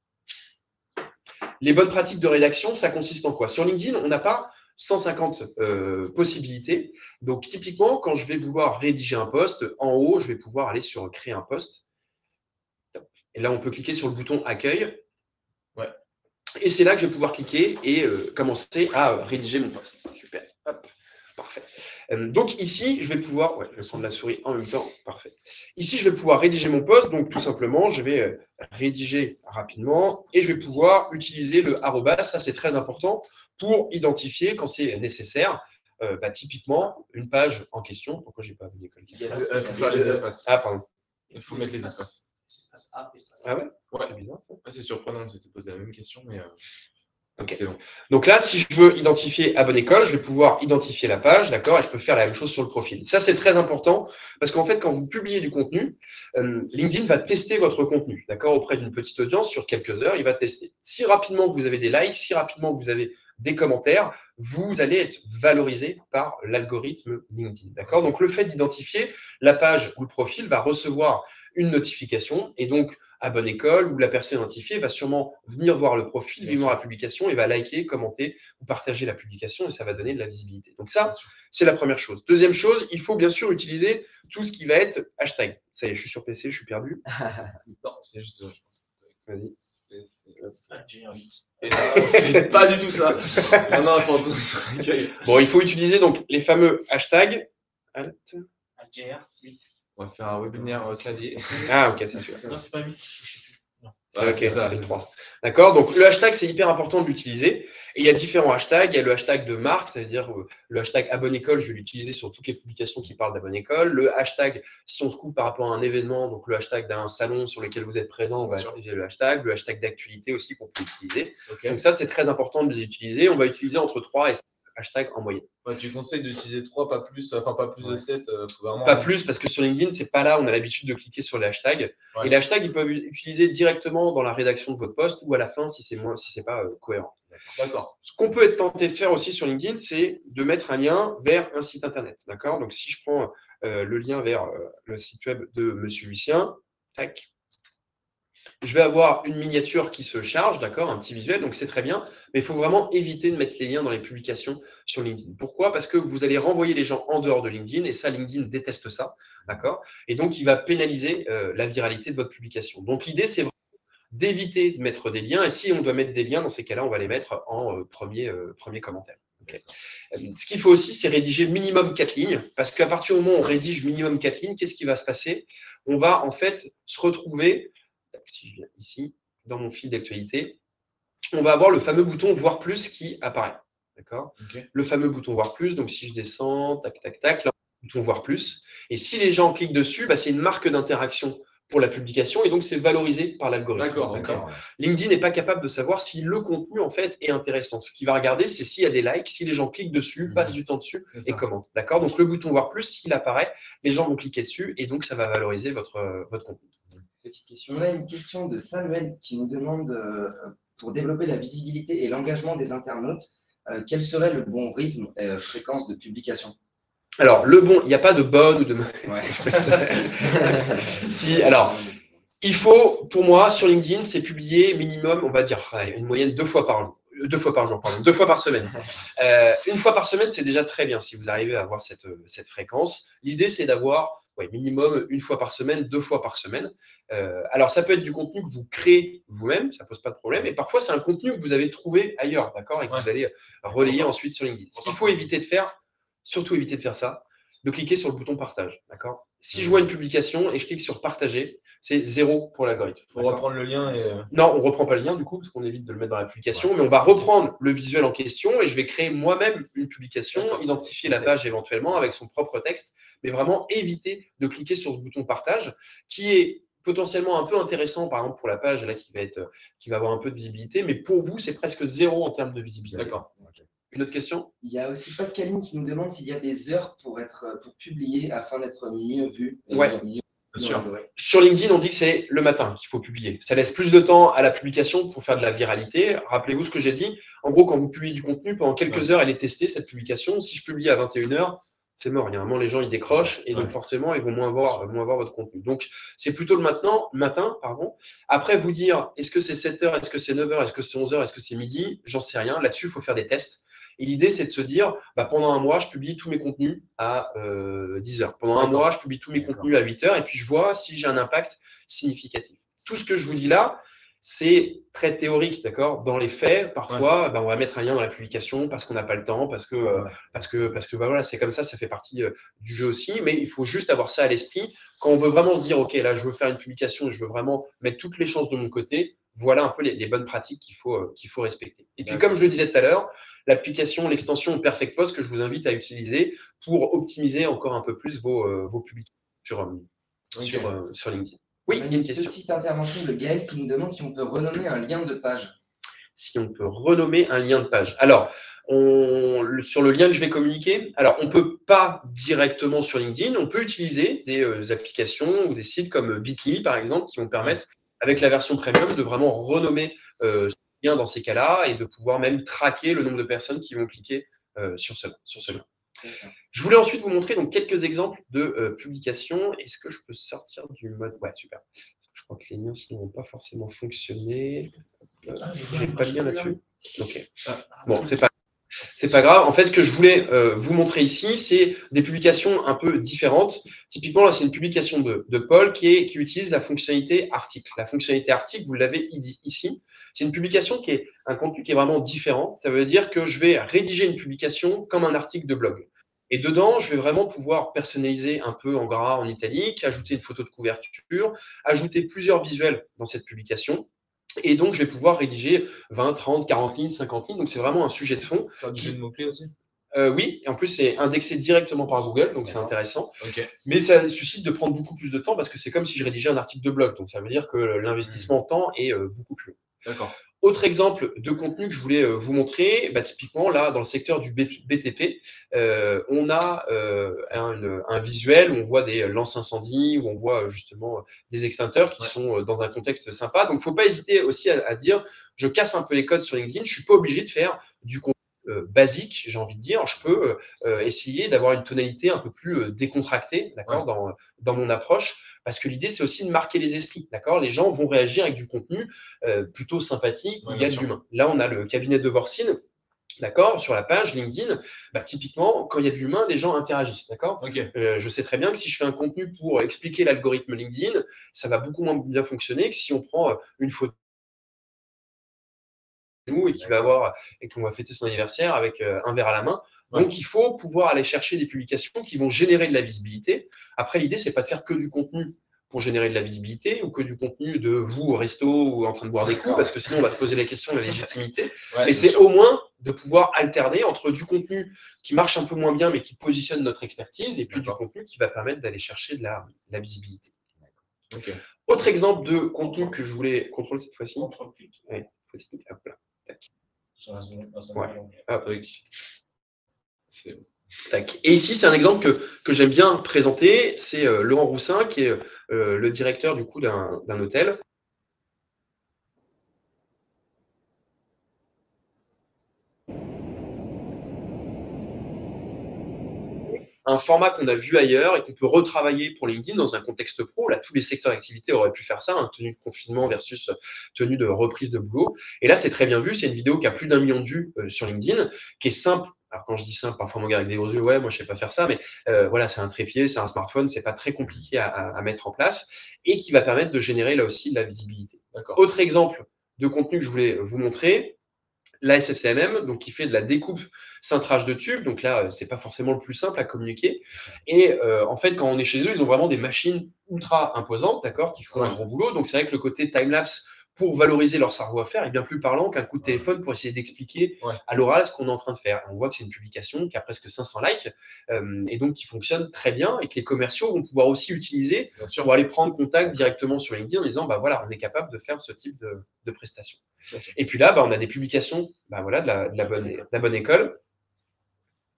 C: Les bonnes pratiques de rédaction, ça consiste en quoi? Sur LinkedIn, on n'a pas 150 possibilités. Donc, typiquement, quand je vais vouloir rédiger un post, en haut, je vais pouvoir aller sur créer un post. Et là, on peut cliquer sur le bouton accueil.
B: Ouais.
C: Et c'est là que je vais pouvoir cliquer et commencer à rédiger mon post. Super. Hop. Parfait. Donc ici, je vais pouvoir, je vais prendre la souris en même temps. Parfait. Ici, je vais pouvoir rédiger mon post. Donc tout simplement, je vais rédiger rapidement et je vais pouvoir utiliser le arrobas. Ça, c'est très important pour identifier quand c'est nécessaire. Typiquement, une page en question. Pourquoi j'ai pas vu l'école qui se passe?
B: Il faut faire les espaces.
C: Ah, pardon.
B: Il faut mettre les espaces.
D: Espace A, espace
C: Ah ouais?
B: Ouais.
C: C'est bizarre ça.
B: C'est surprenant, on s'était posé la même question, mais
C: Ok.
B: c'est bon.
C: Donc là, si je veux identifier Abonne École, je vais pouvoir identifier la page, d'accord, et je peux faire la même chose sur le profil. Ça, c'est très important parce qu'en fait, quand vous publiez du contenu, LinkedIn va tester votre contenu, d'accord, auprès d'une petite audience sur quelques heures, il va tester. Si rapidement vous avez des likes, si rapidement vous avez des commentaires, vous allez être valorisé par l'algorithme LinkedIn, d'accord. Donc le fait d'identifier la page ou le profil va recevoir une notification et donc Abonne École ou la personne identifiée va sûrement venir voir le profil, vivre la publication et va liker, commenter ou partager la publication et ça va donner de la visibilité. Donc ça, c'est la première chose. Deuxième chose, il faut bien sûr utiliser tout ce qui va être hashtag. Ça y est, je suis sur PC, je suis perdu.
B: Non, c'est juste ça, je pense.
C: Vas-y.
B: C'est pas du tout ça. Non, Fantôme.
C: Bon, il faut utiliser donc les fameux hashtags.
D: HGR 8.
B: On va faire un webinaire clavier.
C: Ah, ok, c'est sûr.
D: Non, c'est pas 8. Je sais plus. Non.
C: Ok,
B: c'est ça.
C: c'est 3. D'accord, donc le hashtag, c'est hyper important de l'utiliser. Et il y a différents hashtags. Il y a le hashtag de marque, c'est-à-dire le hashtag Abonne École, je vais l'utiliser sur toutes les publications qui parlent d'Abonne École. Le hashtag, si on se coupe par rapport à un événement, donc le hashtag d'un salon sur lequel vous êtes présent, on va utiliser le hashtag. Le hashtag d'actualité aussi qu'on peut utiliser.
B: Okay.
C: Donc ça, c'est très important de les utiliser. On va utiliser entre 3 et 5 hashtags en moyenne.
B: Ouais, tu conseilles d'utiliser 3, pas plus, enfin pas plus de 7. Faut vraiment...
C: Pas plus, parce que sur LinkedIn, c'est pas là où on a l'habitude de cliquer sur les hashtags.
B: Ouais.
C: Et les hashtags, ils peuvent être utilisés directement dans la rédaction de votre post ou à la fin si c'est pas cohérent.
B: D'accord.
C: Ce qu'on peut être tenté de faire aussi sur LinkedIn, c'est de mettre un lien vers un site internet. D'accord? Donc, si je prends le lien vers le site web de Monsieur Lucien, tac, je vais avoir une miniature qui se charge, d'accord, un petit visuel, donc c'est très bien, mais il faut vraiment éviter de mettre les liens dans les publications sur LinkedIn. Pourquoi? Parce que vous allez renvoyer les gens en dehors de LinkedIn, et ça, LinkedIn déteste ça, d'accord? Et donc, il va pénaliser la viralité de votre publication. Donc, l'idée, c'est d'éviter de mettre des liens, et si on doit mettre des liens, dans ces cas-là, on va les mettre en premier commentaire. Okay. Ce qu'il faut aussi, c'est rédiger minimum 4 lignes, parce qu'à partir du moment où on rédige minimum 4 lignes, qu'est-ce qui va se passer? On va en fait se retrouver, si je viens ici, dans mon fil d'actualité, on va avoir le fameux bouton voir plus qui apparaît. D'accord?
B: Okay.
C: Le fameux bouton voir plus, donc si je descends, tac, tac, tac, là, le bouton voir plus. Et si les gens cliquent dessus, bah, c'est une marque d'interaction pour la publication et donc c'est valorisé par l'algorithme.
B: D'accord.
C: LinkedIn n'est pas capable de savoir si le contenu en fait est intéressant. Ce qu'il va regarder, c'est s'il y a des likes, si les gens cliquent dessus, passent du temps dessus et commentent. D'accord? Donc le bouton voir plus, s'il apparaît, les gens vont cliquer dessus et donc ça va valoriser votre contenu.
E: Petite question. On a une question de Samuel qui nous demande pour développer la visibilité et l'engagement des internautes, quel serait le bon rythme et fréquence de publication?
C: Alors, le bon, il n'y a pas de bonne ou de mauvaise.
E: Ouais.
C: Alors, il faut, pour moi, sur LinkedIn, c'est publier minimum, on va dire, une moyenne 2 fois par jour. 2 fois par jour, pardon, 2 fois par semaine. Une fois par semaine, c'est déjà très bien si vous arrivez à avoir cette fréquence. L'idée, c'est d'avoir minimum 1 fois par semaine, 2 fois par semaine. Alors, ça peut être du contenu que vous créez vous-même, ça pose pas de problème. Et parfois, c'est un contenu que vous avez trouvé ailleurs, d'accord, et que vous allez relayer ensuite sur LinkedIn. Ce qu'il faut éviter de faire, surtout éviter de faire ça, de cliquer sur le bouton partage, d'accord? Si je vois une publication et je clique sur partager, c'est 0 pour l'algorithme.
B: Il faut reprendre le lien et…
C: Non, on ne reprend pas le lien du coup, parce qu'on évite de le mettre dans la publication, mais on va reprendre le visuel en question et je vais créer moi-même une publication, identifier la page éventuellement avec son propre texte, mais vraiment éviter de cliquer sur ce bouton partage qui est potentiellement un peu intéressant, par exemple pour la page là, qui va avoir un peu de visibilité, mais pour vous, c'est presque 0 en termes de visibilité.
B: D'accord.
C: Une autre question?
E: Il y a aussi Pascaline qui nous demande s'il y a des heures pour publier afin d'être mieux vu. Et
C: Ouais.
E: mieux
B: Bien sûr.
C: Sur LinkedIn, on dit que c'est le matin qu'il faut publier. Ça laisse plus de temps à la publication pour faire de la viralité. Rappelez-vous ce que j'ai dit. En gros, quand vous publiez du contenu, pendant quelques heures, elle est testée, cette publication. Si je publie à 21h, c'est mort. Il y a un moment, les gens, ils décrochent et donc forcément, ils vont moins voir votre contenu. Donc, c'est plutôt le matin. Après, vous dire, est-ce que c'est 7h, est-ce que c'est 9h, est-ce que c'est 11h, est-ce que c'est midi? J'en sais rien. Là-dessus, il faut faire des tests. Et l'idée, c'est de se dire, pendant un mois, je publie tous mes contenus à 10h. Pendant un mois, je publie tous mes contenus à 8h. Et puis, je vois si j'ai un impact significatif. Tout ce que je vous dis là, c'est très théorique, d'accord? Dans les faits, parfois, on va mettre un lien dans la publication parce qu'on n'a pas le temps, parce que voilà, c'est comme ça fait partie du jeu aussi. Mais il faut juste avoir ça à l'esprit. Quand on veut vraiment se dire, OK, là, je veux faire une publication, je veux vraiment mettre toutes les chances de mon côté, voilà un peu les bonnes pratiques qu'il faut respecter. Et puis, comme je le disais tout à l'heure, l'application, l'extension Perfect Post que je vous invite à utiliser pour optimiser encore un peu plus vos publications sur LinkedIn. Oui, il y a une question.
E: Petite intervention de Gaël qui nous demande si on peut renommer un lien de page.
C: Si on peut renommer un lien de page. Alors, sur le lien que je vais communiquer, alors on ne peut pas directement sur LinkedIn, on peut utiliser des applications ou des sites comme Bitly, par exemple, qui vont permettre, avec la version premium, de vraiment renommer ce lien dans ces cas-là et de pouvoir même traquer le nombre de personnes qui vont cliquer sur ce lien. Je voulais ensuite vous montrer donc quelques exemples de publications. Est-ce que je peux sortir du mode? Ouais, super. Je crois que les liens ne vont pas forcément fonctionner. J'ai pas de lien là-dessus. Ok. Bon, c'est pas grave. En fait, ce que je voulais vous montrer ici, c'est des publications un peu différentes. Typiquement, là, c'est une publication de Paul qui utilise la fonctionnalité article. La fonctionnalité article, vous l'avez ici. C'est une publication qui est un contenu qui est vraiment différent. Ça veut dire que je vais rédiger une publication comme un article de blog. Et dedans, je vais vraiment pouvoir personnaliser un peu en gras, en italique, ajouter une photo de couverture, ajouter plusieurs visuels dans cette publication. Et donc, je vais pouvoir rédiger 20, 30, 40 lignes, 50 lignes. Donc, c'est vraiment un sujet de fond.
B: Faire du jeu de mots-clés aussi?
C: Oui, et en plus, c'est indexé directement par Google, donc c'est intéressant.
B: Okay.
C: Mais ça suscite de prendre beaucoup plus de temps parce que c'est comme si je rédigeais un article de blog. Donc, ça veut dire que l'investissement en temps est beaucoup plus long.
B: D'accord.
C: Autre exemple de contenu que je voulais vous montrer, typiquement là dans le secteur du BTP, on a un visuel où on voit des lances incendies, où on voit justement des extincteurs qui sont dans un contexte sympa. Donc, faut pas hésiter aussi à dire, je casse un peu les codes sur LinkedIn, je suis pas obligé de faire du contenu basique, j'ai envie de dire. Je peux essayer d'avoir une tonalité un peu plus décontractée, d'accord, dans mon approche, parce que l'idée c'est aussi de marquer les esprits, d'accord. Les gens vont réagir avec du contenu plutôt sympathique, où il y a de l'humain. Là, on a le cabinet de Vorsin. D'accord, sur la page LinkedIn, typiquement, quand il y a de l'humain, les gens interagissent. D'accord. Je sais très bien que si je fais un contenu pour expliquer l'algorithme LinkedIn, ça va beaucoup moins bien fonctionner que si on prend une photo et qu'on va fêter son anniversaire avec un verre à la main. Donc, il faut pouvoir aller chercher des publications qui vont générer de la visibilité. Après, l'idée, c'est pas de faire que du contenu pour générer de la visibilité ou que du contenu de vous au resto ou en train de boire des coups, parce que sinon, on va se poser la question de la légitimité. Mais c'est au moins de pouvoir alterner entre du contenu qui marche un peu moins bien, mais qui positionne notre expertise, et puis du contenu qui va permettre d'aller chercher de la visibilité. Autre exemple de contenu que je voulais contrôler cette fois-ci. Hop là. Tac. Tac. Et ici, c'est un exemple que j'aime bien présenter. C'est Laurent Roussin, qui est le directeur du coup d'un hôtel. Un format qu'on a vu ailleurs et qu'on peut retravailler pour LinkedIn dans un contexte pro. Là, tous les secteurs d'activité auraient pu faire ça, tenue de confinement versus tenue de reprise de boulot. Et là, c'est très bien vu. C'est une vidéo qui a plus d'1 million de vues sur LinkedIn, qui est simple. Alors, quand je dis simple, parfois on me regarde avec des gros yeux, ouais, moi, je sais pas faire ça, mais voilà, c'est un trépied, c'est un smartphone, c'est pas très compliqué à mettre en place et qui va permettre de générer là aussi de la visibilité. Autre exemple de contenu que je voulais vous montrer, la SFCMM, donc qui fait de la découpe cintrage de tubes. Donc là, c'est pas forcément le plus simple à communiquer. Et en fait, quand on est chez eux, ils ont vraiment des machines ultra imposantes, d'accord, qui font un gros boulot. Donc c'est vrai que le côté time-lapse pour valoriser leur savoir-faire est bien plus parlant qu'un coup de téléphone pour essayer d'expliquer à l'oral ce qu'on est en train de faire. On voit que c'est une publication qui a presque 500 likes et donc qui fonctionne très bien et que les commerciaux vont pouvoir aussi utiliser pour aller prendre contact directement sur LinkedIn en disant, voilà, on est capable de faire ce type de prestations. Et puis là, on a des publications de la bonne école.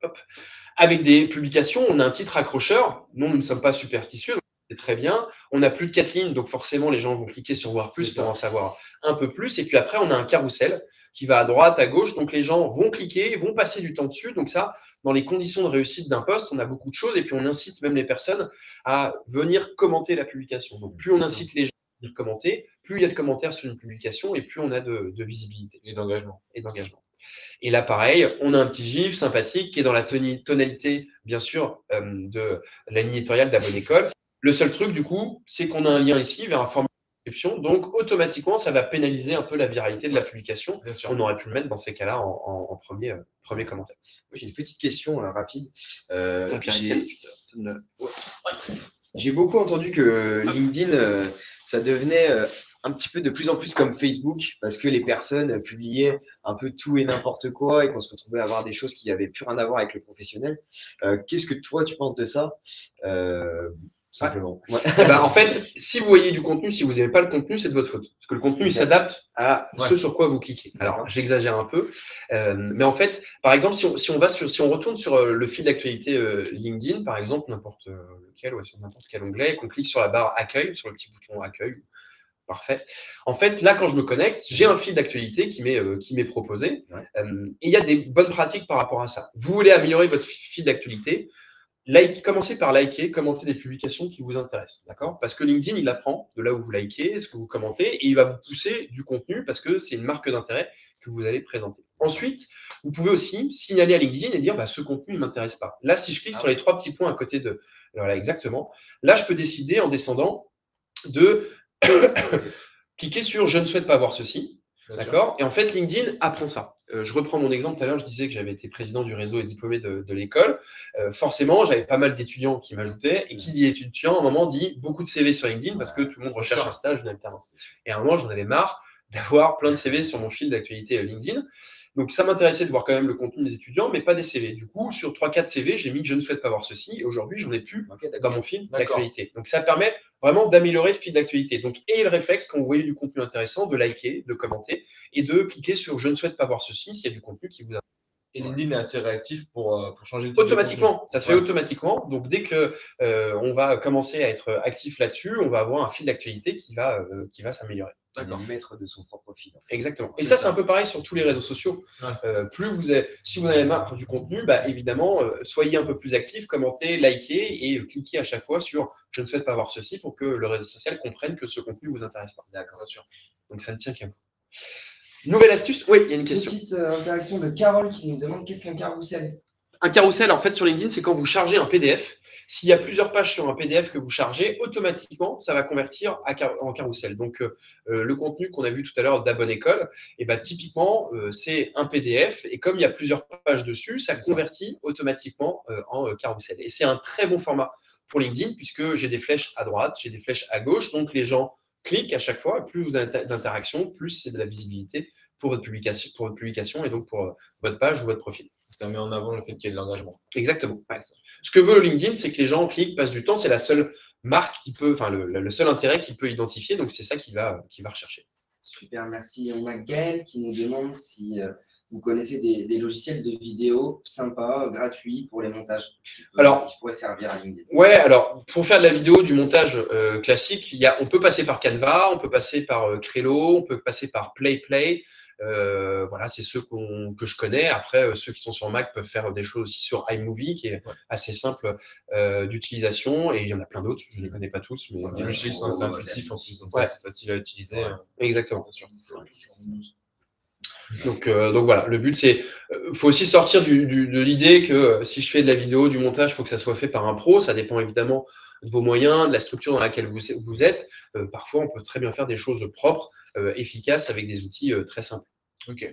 C: Hop. Avec des publications, on a un titre accrocheur. Non, nous ne sommes pas superstitieux, donc c'est très bien. On a plus de 4 lignes, donc forcément, les gens vont cliquer sur voir plus pour en savoir un peu plus. Et puis après, on a un carrousel qui va à droite, à gauche. Donc les gens vont cliquer, vont passer du temps dessus. Donc ça, dans les conditions de réussite d'un post, on a beaucoup de choses. Et puis on incite même les personnes à venir commenter la publication. Donc plus on incite les gens à commenter, plus il y a de commentaires sur une publication et plus on a de visibilité.
B: Et d'engagement.
C: Et là, pareil, on a un petit gif sympathique qui est dans la tonalité, bien sûr, de la ligne éditoriale d'Abonnécole. Le seul truc, du coup, c'est qu'on a un lien ici vers un formulaire de description. Donc, automatiquement, ça va pénaliser un peu la viralité de la publication. On aurait pu le mettre dans ces cas-là en premier commentaire.
A: J'ai une petite question rapide. J'ai beaucoup entendu que LinkedIn, ça devenait un petit peu de plus en plus comme Facebook parce que les personnes publiaient un peu tout et n'importe quoi et qu'on se retrouvait à avoir des choses qui n'avaient plus rien à voir avec le professionnel. Qu'est-ce que toi, tu penses de ça simplement.
C: En fait, si vous voyez du contenu, si vous n'aimez pas le contenu, c'est de votre faute. Parce que le contenu, il s'adapte à ce sur quoi vous cliquez. Alors, j'exagère un peu. Mais en fait, par exemple, si on retourne sur le fil d'actualité LinkedIn, par exemple, n'importe lequel, sur n'importe quel onglet, et qu'on clique sur la barre accueil, sur le petit bouton accueil, parfait. En fait, là, quand je me connecte, j'ai un fil d'actualité qui m'est proposé. Et il y a des bonnes pratiques par rapport à ça. Vous voulez améliorer votre fil d'actualité, commencez par liker, commenter des publications qui vous intéressent, d'accord? Parce que LinkedIn, il apprend de là où vous likez, ce que vous commentez, et il va vous pousser du contenu parce que c'est une marque d'intérêt que vous allez présenter. Ensuite, vous pouvez aussi signaler à LinkedIn et dire, ce contenu ne m'intéresse pas. Là, si je clique sur les 3 petits points à côté de, voilà, exactement. Là, je peux décider en descendant de cliquer sur « Je ne souhaite pas voir ceci ». D'accord. Et en fait, LinkedIn apprend ça. Je reprends mon exemple tout à l'heure, je disais que j'avais été président du réseau et diplômé de l'école. Forcément, j'avais pas mal d'étudiants qui m'ajoutaient. Et qui dit étudiant, à un moment, dit beaucoup de CV sur LinkedIn parce que tout le monde recherche un stage, une alternance. Et à un moment, j'en avais marre d'avoir plein de CV sur mon fil d'actualité LinkedIn. Donc, ça m'intéressait de voir quand même le contenu des étudiants, mais pas des CV. Du coup, sur 3-4 CV, j'ai mis je ne souhaite pas voir ceci. Et aujourd'hui, j'en ai plus dans mon fil d'actualité. Donc, ça permet vraiment d'améliorer le fil d'actualité. Donc, ayez le réflexe, quand vous voyez du contenu intéressant, de liker, de commenter et de cliquer sur je ne souhaite pas voir ceci s'il y a du contenu qui vous intéresse.
B: Et LinkedIn est assez réactif pour changer le type de
C: Automatiquement,
B: contenu.
C: ça se fait automatiquement. Donc, dès que on va commencer à être actif là-dessus, on va avoir un fil d'actualité qui va s'améliorer.
A: D'accord. Maître de son propre fil.
C: Exactement. Et ça, c'est un peu pareil sur tous les réseaux sociaux.
B: Ouais.
C: Si vous en avez marre du contenu, bah, évidemment, soyez un peu plus actif, commentez, likez et cliquez à chaque fois sur je ne souhaite pas voir ceci pour que le réseau social comprenne que ce contenu vous intéresse pas.
A: D'accord, bien sûr.
C: Donc, ça ne tient qu'à vous. Nouvelle astuce? Oui, il y a une question.
E: Petite interaction de Carole qui nous demande qu'est-ce qu'un carrousel?
C: Un carrousel, en fait, sur LinkedIn, c'est quand vous chargez un PDF. S'il y a plusieurs pages sur un PDF que vous chargez, automatiquement, ça va convertir en carrousel. Donc, le contenu qu'on a vu tout à l'heure d'Abonne École, et ben, typiquement, c'est un PDF. Et comme il y a plusieurs pages dessus, ça convertit automatiquement en carrousel. Et c'est un très bon format pour LinkedIn puisque j'ai des flèches à droite, j'ai des flèches à gauche. Donc, les gens cliquent à chaque fois. Plus vous avez d'interactions, plus c'est de la visibilité pour votre publication et donc pour votre page ou votre profil.
B: Ça met en avant le fait qu'il y ait de l'engagement.
C: Exactement. Ouais. Ce que veut LinkedIn, c'est que les gens cliquent, passent du temps. C'est la seule marque qui peut, enfin le seul intérêt qu'il peut identifier. Donc c'est ça qu'il va rechercher.
E: Super, merci. On a Gaël qui nous demande si vous connaissez des logiciels de vidéo sympas, gratuits pour les montages, qui pourraient servir à LinkedIn.
C: Ouais, alors pour faire de la vidéo, du montage classique, on peut passer par Canva, on peut passer par Trello, on peut passer par PlayPlay. Voilà, c'est ceux que je connais. Après, ceux qui sont sur Mac peuvent faire des choses aussi sur iMovie, qui est assez simple d'utilisation. Et il y en a plein d'autres, je ne les connais pas tous. Mais
B: Les logiciels sont assez intuitifs en plus, donc
C: ouais.
B: c'est facile à utiliser.
C: Exactement. Donc voilà, le but c'est, faut aussi sortir de l'idée que si je fais de la vidéo, du montage, il faut que ça soit fait par un pro. Ça dépend évidemment de vos moyens, de la structure dans laquelle vous êtes. Parfois, on peut très bien faire des choses propres, efficaces avec des outils très simples.
B: Ok.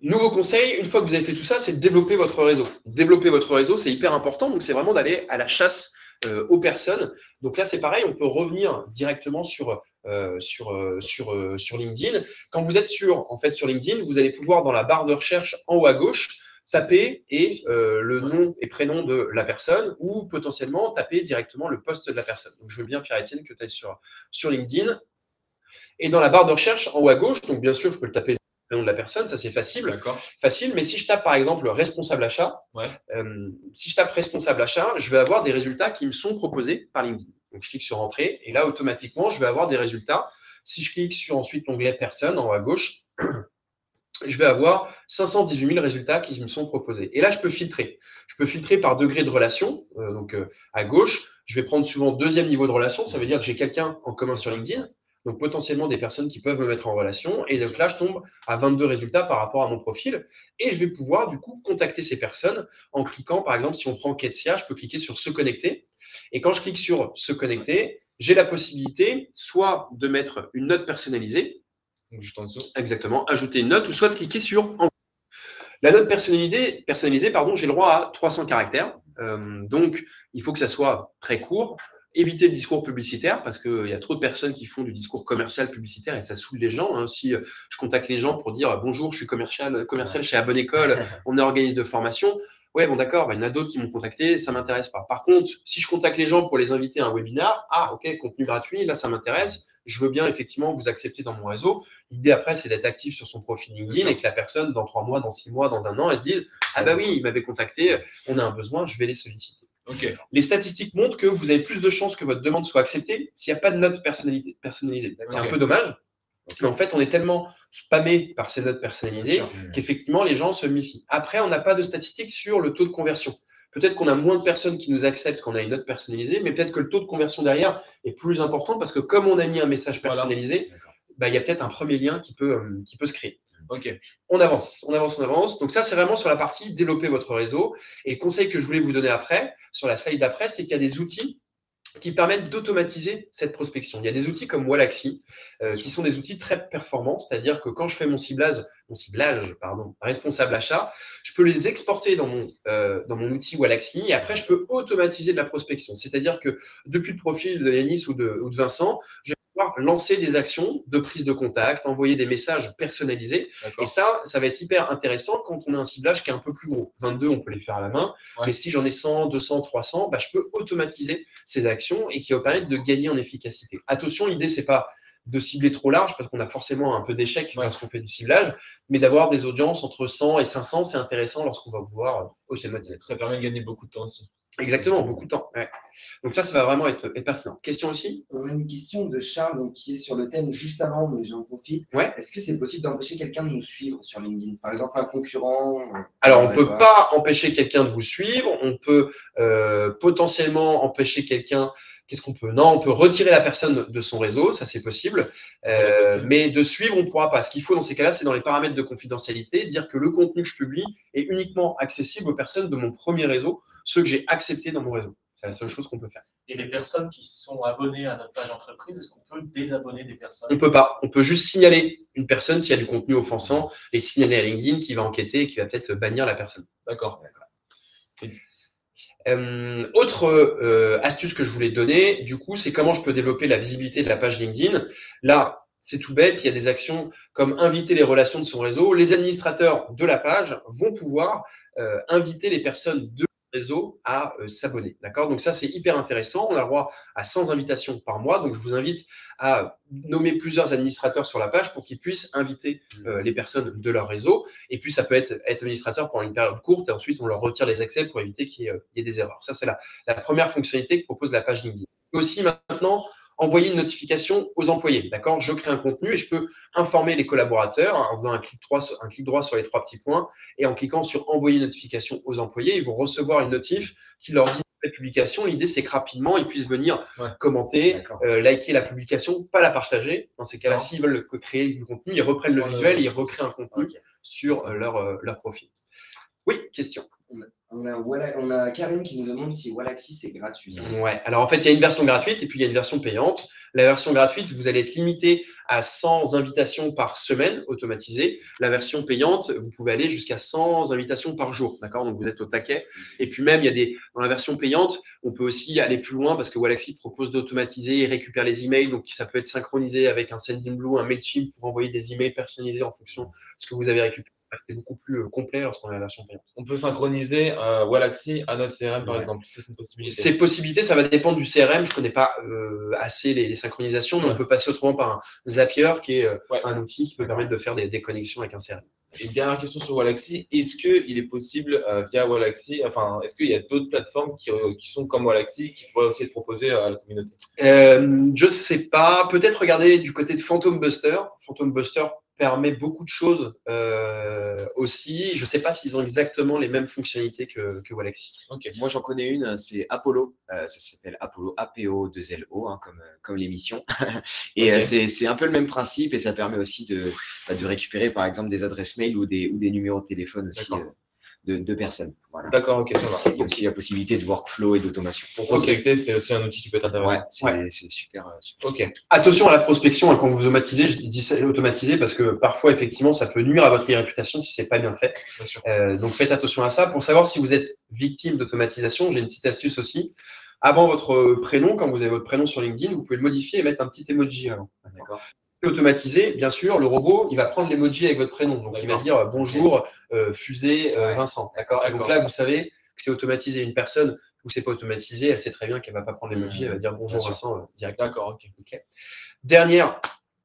C: Nouveau conseil, une fois que vous avez fait tout ça, c'est de développer votre réseau. Développer votre réseau, c'est hyper important. Donc, c'est vraiment d'aller à la chasse aux personnes. Donc là, c'est pareil, on peut revenir directement sur LinkedIn. Quand vous êtes sur LinkedIn, vous allez pouvoir, dans la barre de recherche en haut à gauche, taper le nom et prénom de la personne ou potentiellement taper directement le poste de la personne. Donc, je veux bien, Pierre-Étienne, que tu ailles sur LinkedIn. Et dans la barre de recherche en haut à gauche, donc bien sûr, je peux le taper le nom de la personne, ça c'est facile. Mais si je tape par exemple responsable achat, si je tape responsable achat, je vais avoir des résultats qui me sont proposés par LinkedIn. Donc je clique sur entrée et là automatiquement je vais avoir des résultats. Si je clique sur ensuite l'onglet personne en haut à gauche, je vais avoir 518 000 résultats qui me sont proposés. Et là, je peux filtrer. Je peux filtrer par degré de relation. Donc à gauche, je vais prendre souvent deuxième niveau de relation. Ça veut dire que j'ai quelqu'un en commun sur LinkedIn. Donc, potentiellement des personnes qui peuvent me mettre en relation. Et donc là, je tombe à 22 résultats par rapport à mon profil. Et je vais pouvoir, du coup, contacter ces personnes en cliquant, par exemple, si on prend Ketsia, je peux cliquer sur se connecter. Et quand je clique sur se connecter, j'ai la possibilité soit de mettre une note personnalisée.
B: Donc, juste en dessous.
C: Exactement, ajouter une note ou soit de cliquer sur envoyer. La note personnalisée, j'ai le droit à 300 caractères. Donc, il faut que ça soit très court. Éviter le discours publicitaire parce qu'il y a trop de personnes qui font du discours commercial publicitaire et ça saoule les gens. Si je contacte les gens pour dire bonjour, je suis commercial chez Abonne École, on est organisme de formation. Ouais, bon d'accord, il y en a d'autres qui m'ont contacté, ça m'intéresse pas. Par contre, si je contacte les gens pour les inviter à un webinar, ok, contenu gratuit, là ça m'intéresse, je veux bien effectivement vous accepter dans mon réseau. L'idée après, c'est d'être actif sur son profil LinkedIn et que la personne, dans 3 mois, dans 6 mois, dans 1 an, elle se dise ah bah oui, il m'avait contacté, on a un besoin, je vais les solliciter.
B: Okay.
C: Les statistiques montrent que vous avez plus de chances que votre demande soit acceptée s'il n'y a pas de note personnalisée. C'est un peu dommage, mais en fait, on est tellement spammé par ces notes personnalisées qu'effectivement, les gens se méfient. Après, on n'a pas de statistiques sur le taux de conversion. Peut-être qu'on a moins de personnes qui nous acceptent quand on a une note personnalisée, mais peut-être que le taux de conversion derrière est plus important parce que comme on a mis un message personnalisé, il y a peut-être un premier lien qui peut se créer.
B: Ok.
C: On avance. Donc ça, c'est vraiment sur la partie développer votre réseau. Et le conseil que je voulais vous donner après, sur la slide d'après, c'est qu'il y a des outils qui permettent d'automatiser cette prospection. Il y a des outils comme Wallaxy qui sont des outils très performants, c'est-à-dire que quand je fais mon ciblage, responsable achat, je peux les exporter dans mon outil Wallaxy et après, je peux automatiser de la prospection. C'est-à-dire que depuis le profil de Yanis ou de Vincent, je vais pouvoir lancer des actions de prise de contact, envoyer des messages personnalisés.
B: D'accord.
C: Et ça va être hyper intéressant quand on a un ciblage qui est un peu plus gros. 22, on peut les faire à la main.
B: Ouais.
C: Mais si j'en ai 100, 200, 300, je peux automatiser ces actions et qui va permettre de gagner en efficacité. Attention, l'idée, c'est pas de cibler trop large parce qu'on a forcément un peu d'échec lorsqu'on fait du ciblage, mais d'avoir des audiences entre 100 et 500, c'est intéressant lorsqu'on va pouvoir automatiser.
B: Ça permet de gagner beaucoup de temps aussi.
C: Exactement, beaucoup de temps. Ouais. Donc ça va vraiment être pertinent. Question aussi?
E: On a une question de Charles donc, qui est sur le thème juste avant, mais j'en profite.
C: Ouais.
E: Est-ce que c'est possible d'empêcher quelqu'un de nous suivre sur LinkedIn? Par exemple, un concurrent?
C: Alors, on ne peut pas empêcher quelqu'un de vous suivre. On peut potentiellement empêcher quelqu'un. Qu'est-ce qu'on peut? Non, on peut retirer la personne de son réseau, ça c'est possible. Mais de suivre, on ne pourra pas. Ce qu'il faut dans ces cas-là, c'est dans les paramètres de confidentialité, dire que le contenu que je publie est uniquement accessible aux personnes de mon premier réseau, ceux que j'ai acceptés dans mon réseau. C'est la seule chose qu'on peut faire.
D: Et les personnes qui sont abonnées à notre page entreprise, est-ce qu'on peut désabonner des personnes?
C: On ne peut pas. On peut juste signaler une personne s'il y a du contenu offensant et signaler à LinkedIn qui va enquêter et qui va peut-être bannir la personne.
B: D'accord.
C: Autre astuce que je voulais te donner, du coup, c'est comment je peux développer la visibilité de la page LinkedIn. Là, c'est tout bête, il y a des actions comme inviter les relations de son réseau. Les administrateurs de la page vont pouvoir inviter les personnes de réseau à s'abonner. D'accord? Donc ça, c'est hyper intéressant. On a le droit à 100 invitations par mois. Donc, je vous invite à nommer plusieurs administrateurs sur la page pour qu'ils puissent inviter les personnes de leur réseau. Et puis, ça peut être administrateur pendant une période courte et ensuite, on leur retire les accès pour éviter qu'il y ait des erreurs. Ça, c'est la première fonctionnalité que propose la page LinkedIn. On peut aussi maintenant envoyer une notification aux employés. D'accord? Je crée un contenu et je peux informer les collaborateurs en faisant un clic droit sur les 3 petits points et en cliquant sur envoyer notification aux employés. Ils vont recevoir une notif qui leur dit la publication. L'idée, c'est que rapidement, ils puissent venir commenter, liker la publication, pas la partager. Dans ces cas-là, s'ils veulent créer du contenu, ils reprennent le visuel et ils recréent un contenu sur leur profil. Oui, question.
E: On a Karine qui nous demande si Wallaxy c'est gratuit.
C: Ouais, alors en fait, il y a une version gratuite et puis il y a une version payante. La version gratuite, vous allez être limité à 100 invitations par semaine automatisées. La version payante, vous pouvez aller jusqu'à 100 invitations par jour. D'accord? Donc vous êtes au taquet. Et puis même, dans la version payante, on peut aussi aller plus loin parce que Wallaxy propose d'automatiser et récupérer les emails. Donc ça peut être synchronisé avec un Sendinblue, un Mailchimp pour envoyer des emails personnalisés en fonction de ce que vous avez récupéré. C'est beaucoup plus complet lorsqu'on a la version payante.
B: On peut synchroniser Wallaxy à notre CRM, par exemple. Ça, c'est une possibilité.
C: Ces possibilités, ça va dépendre du CRM. Je ne connais pas assez les synchronisations, mais on peut passer autrement par un Zapier, qui est un outil qui peut permettre de faire des connexions avec un CRM.
B: Et dernière question sur Wallaxy, est-ce qu'il est possible via Wallaxy, est-ce qu'il y a d'autres plateformes qui sont comme Wallaxy qui pourraient aussi être proposées à la communauté?
C: Je ne sais pas. Peut-être regarder du côté de Phantom Buster. Phantom Buster permet beaucoup de choses aussi. Je ne sais pas s'ils ont exactement les mêmes fonctionnalités que Wallaxy.
A: Ok, moi j'en connais une, c'est Apollo. Ça s'appelle Apollo, APO2LO, comme l'émission. Et c'est un peu le même principe et ça permet aussi de récupérer par exemple des adresses mail ou des numéros de téléphone aussi de personnes. Voilà.
B: D'accord, ok, ça va.
A: Il y a aussi la possibilité de workflow et d'automation.
B: Pour prospecter, c'est aussi un outil qui peut être intéressant.
A: C'est super.
B: Ok.
C: Attention à la prospection quand vous automatisez. Je dis ça automatisé parce que parfois, effectivement, ça peut nuire à votre réputation si c'est pas bien fait.
B: Bien sûr.
C: Donc, faites attention à ça. Pour savoir si vous êtes victime d'automatisation, j'ai une petite astuce aussi. Avant votre prénom, quand vous avez votre prénom sur LinkedIn, vous pouvez le modifier et mettre un petit emoji avant.
A: D'accord.
C: Automatisé, bien sûr, le robot, il va prendre l'emoji avec votre prénom. Donc, il va dire bonjour, Fusée, Vincent. D'accord. Et donc là, vous savez que c'est automatisé. Une personne où c'est pas automatisé, elle sait très bien qu'elle va pas prendre l'emoji, elle va dire bonjour Vincent directement.
B: D'accord, ok.
C: Dernière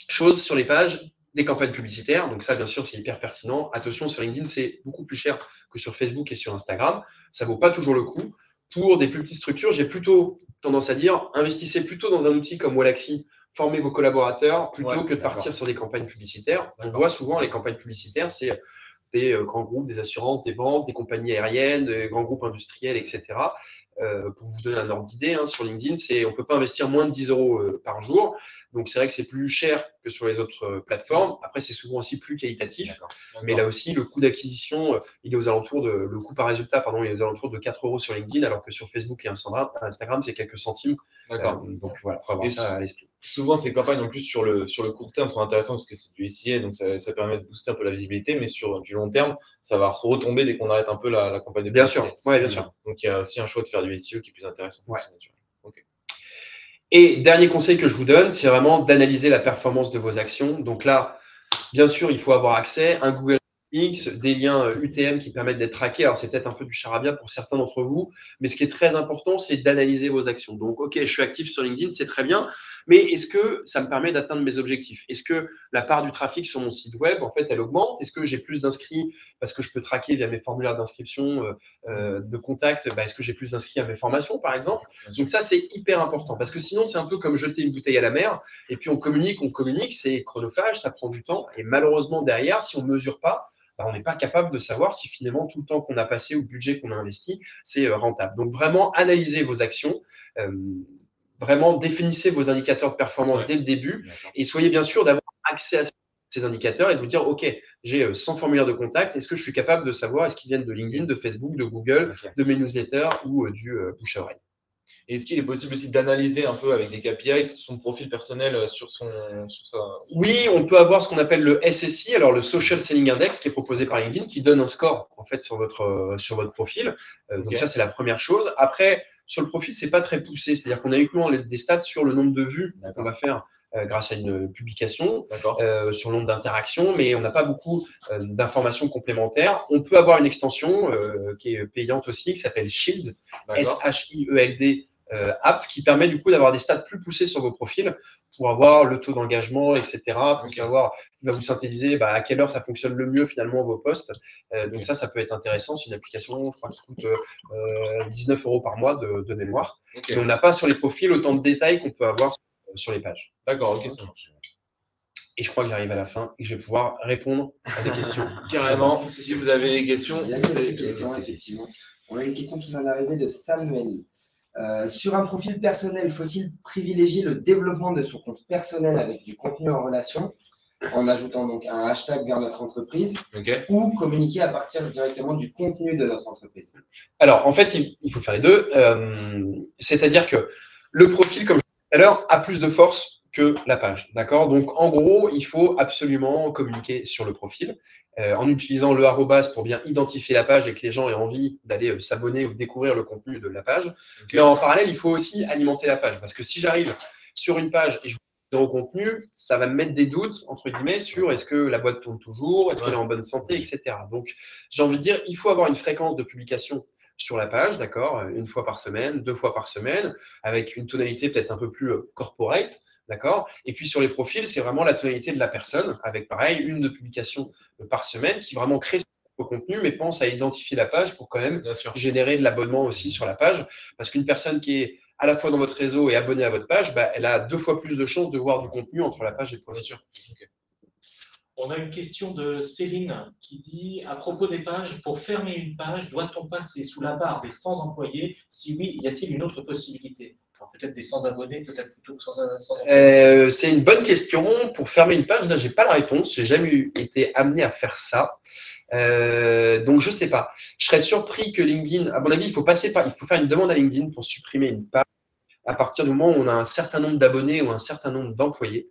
C: chose sur les pages, des campagnes publicitaires. Donc ça, bien sûr, c'est hyper pertinent. Attention, sur LinkedIn, c'est beaucoup plus cher que sur Facebook et sur Instagram. Ça vaut pas toujours le coup. Pour des plus petites structures, j'ai plutôt tendance à dire, investissez plutôt dans un outil comme Wallaxy, formez vos collaborateurs plutôt que de partir sur des campagnes publicitaires. On voit souvent les campagnes publicitaires, c'est des grands groupes, des assurances, des banques, des compagnies aériennes, des grands groupes industriels, etc. Pour vous donner un ordre d'idée, sur LinkedIn, on ne peut pas investir moins de 10 € par jour. Donc, c'est vrai que c'est plus cher que sur les autres plateformes. Après, c'est souvent aussi plus qualitatif. Mais là aussi, le coût d'acquisition, le coût par résultat, il est aux alentours de 4 € sur LinkedIn, alors que sur Facebook et Instagram, c'est quelques centimes.
B: D'accord.
C: Donc, voilà, il faut avoir ça à l'esprit.
B: Souvent, ces campagnes, en plus, sur le court terme, sont intéressantes parce que c'est du SIA, donc ça permet de booster un peu la visibilité, mais sur du long terme, ça va retomber dès qu'on arrête un peu la campagne de publicité.
C: Bien sûr, bien sûr.
B: Donc, il y a aussi un choix de faire du SEO qui est plus intéressant.
C: Ouais.
B: Okay.
C: Et dernier conseil que je vous donne, c'est vraiment d'analyser la performance de vos actions. Donc là, bien sûr, il faut avoir accès à un Google Analytics, des liens UTM qui permettent d'être traqués. Alors, c'est peut-être un peu du charabia pour certains d'entre vous, mais ce qui est très important, c'est d'analyser vos actions. Donc, OK, je suis actif sur LinkedIn, c'est très bien, mais est-ce que ça me permet d'atteindre mes objectifs? Est-ce que la part du trafic sur mon site web, en fait, elle augmente? Est-ce que j'ai plus d'inscrits parce que je peux traquer via mes formulaires d'inscription de contact? Est-ce que j'ai plus d'inscrits à mes formations, par exemple? Donc, ça, c'est hyper important parce que sinon, c'est un peu comme jeter une bouteille à la mer et puis on communique, c'est chronophage, ça prend du temps et malheureusement, derrière, si on ne mesure pas, on n'est pas capable de savoir si finalement tout le temps qu'on a passé ou le budget qu'on a investi, c'est rentable. Donc vraiment, analysez vos actions, vraiment définissez vos indicateurs de performance dès le début et soyez bien sûr d'avoir accès à ces indicateurs et de vous dire, OK, j'ai 100 formulaires de contact, est-ce que je suis capable de savoir est-ce qu'ils viennent de LinkedIn, de Facebook, de Google, de mes newsletters ou du bouche à oreille.
B: Et est-ce qu'il est possible aussi d'analyser un peu avec des KPI son profil personnel sur sa…
C: Oui, on peut avoir ce qu'on appelle le SSI, alors le Social Selling Index, qui est proposé par LinkedIn, qui donne un score en fait sur votre profil. Donc ça, c'est la première chose. Après, sur le profil, c'est pas très poussé, c'est-à-dire qu'on a uniquement des stats sur le nombre de vues qu'on va faire grâce à une publication, sur le nombre d'interactions, mais on n'a pas beaucoup d'informations complémentaires. On peut avoir une extension qui est payante aussi, qui s'appelle Shield, SHIELD. App qui permet du coup d'avoir des stats plus poussés sur vos profils pour avoir le taux d'engagement, etc. Pour savoir, il va vous synthétiser à quelle heure ça fonctionne le mieux finalement vos posts. Donc ça peut être intéressant. C'est une application, je crois, qui coûte 19 € par mois de mémoire. Et on n'a pas sur les profils autant de détails qu'on peut avoir sur les pages.
B: D'accord, ok, ça marche.
C: Et je crois que j'arrive à la fin et je vais pouvoir répondre à des questions.
B: Carrément, si vous avez des questions.
E: Il y a des questions, effectivement. On a une question qui vient d'arriver de Samuel. Sur un profil personnel, faut-il privilégier le développement de son compte personnel avec du contenu en relation, en ajoutant donc un hashtag vers notre entreprise, ou communiquer à partir directement du contenu de notre entreprise?
C: Alors, en fait, il faut faire les deux. C'est-à-dire que le profil, comme je disais tout à l'heure, a plus de force que la page. D'accord? Donc, en gros, il faut absolument communiquer sur le profil en utilisant le arrobas pour bien identifier la page et que les gens aient envie d'aller s'abonner ou découvrir le contenu de la page. Mais en parallèle, il faut aussi alimenter la page parce que si j'arrive sur une page et je vous zéro contenu, ça va me mettre des doutes, entre guillemets, sur est-ce que la boîte tourne toujours, est-ce qu'elle est en bonne santé, etc. Donc, j'ai envie de dire, il faut avoir une fréquence de publication sur la page, d'accord, une fois par semaine, 2 fois par semaine, avec une tonalité peut-être un peu plus corporate. D'accord. Et puis sur les profils, c'est vraiment la tonalité de la personne, avec pareil, une de publication par semaine qui vraiment crée son contenu, mais pense à identifier la page pour quand même générer de l'abonnement aussi sur la page. Parce qu'une personne qui est à la fois dans votre réseau et abonnée à votre page, elle a 2 fois plus de chances de voir du contenu entre la page et le profil.
D: On a une question de Céline qui dit, à propos des pages, pour fermer une page, doit-on passer sous la barre des 100 employés? Si oui, y a-t-il une autre possibilité? Peut-être des 100 abonnés, peut-être plutôt que 100 abonnés.
C: C'est une bonne question. Pour fermer une page, là, j'ai pas la réponse. J'ai jamais été amené à faire ça. Donc, je sais pas. Je serais surpris que LinkedIn, à mon avis, il faut faire une demande à LinkedIn pour supprimer une page à partir du moment où on a un certain nombre d'abonnés ou un certain nombre d'employés.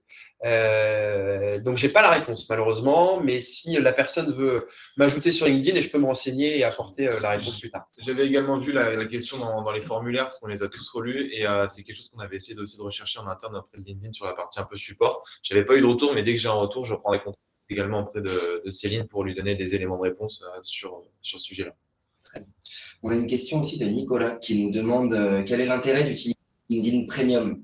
C: Donc, j'ai pas la réponse, malheureusement. Mais si la personne veut m'ajouter sur LinkedIn, et je peux me renseigner et apporter la réponse plus tard.
B: J'avais également vu la question dans les formulaires, parce qu'on les a tous relus, et c'est quelque chose qu'on avait essayé aussi de rechercher en interne auprès de LinkedIn sur la partie un peu support. Je n'avais pas eu de retour, mais dès que j'ai un retour, je prendrai contact également auprès de Céline pour lui donner des éléments de réponse sur ce sujet-là.
E: On a une question aussi de Nicolas qui nous demande quel est l'intérêt d'utiliser LinkedIn Premium?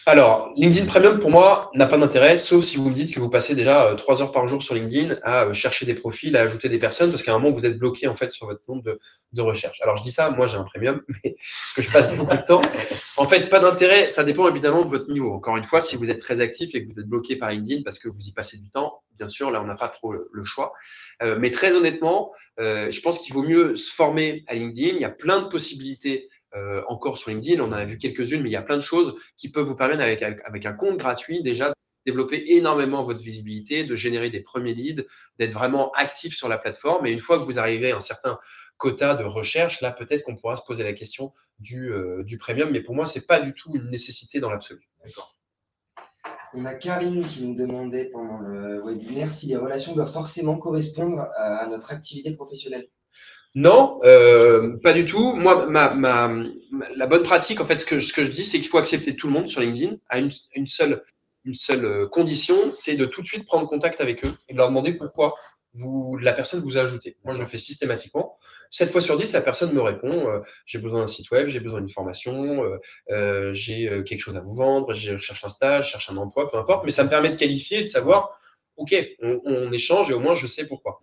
C: Alors, LinkedIn Premium, pour moi, n'a pas d'intérêt, sauf si vous me dites que vous passez déjà 3 heures par jour sur LinkedIn à chercher des profils, à ajouter des personnes, parce qu'à un moment, vous êtes bloqué en fait sur votre nombre de recherches. Alors, je dis ça, moi, j'ai un Premium, mais parce que je passe beaucoup de temps. En fait, pas d'intérêt, ça dépend évidemment de votre niveau. Encore une fois, si vous êtes très actif et que vous êtes bloqué par LinkedIn parce que vous y passez du temps, bien sûr, là, on n'a pas trop le choix. Mais très honnêtement, je pense qu'il vaut mieux se former à LinkedIn. Il y a plein de possibilités encore sur LinkedIn, on en a vu quelques-unes, mais il y a plein de choses qui peuvent vous permettre avec un compte gratuit déjà de développer énormément votre visibilité, de générer des premiers leads, d'être vraiment actif sur la plateforme. Et une fois que vous arrivez à un certain quota de recherche, là peut-être qu'on pourra se poser la question du premium, mais pour moi, c'est pas du tout une nécessité dans l'absolu.
B: D'accord.
E: On a Karine qui nous demandait pendant le webinaire si les relations doivent forcément correspondre à notre activité professionnelle.
C: Non, pas du tout. Moi, la bonne pratique, en fait, ce que je dis, c'est qu'il faut accepter tout le monde sur LinkedIn à une seule condition, c'est de tout de suite prendre contact avec eux et de leur demander pourquoi la personne vous a ajouté. Moi, je le fais systématiquement. 7 fois sur 10, la personne me répond, j'ai besoin d'un site web, j'ai besoin d'une formation, j'ai quelque chose à vous vendre, je cherche un stage, je cherche un emploi, peu importe, mais ça me permet de qualifier et de savoir, OK, on échange et au moins je sais pourquoi.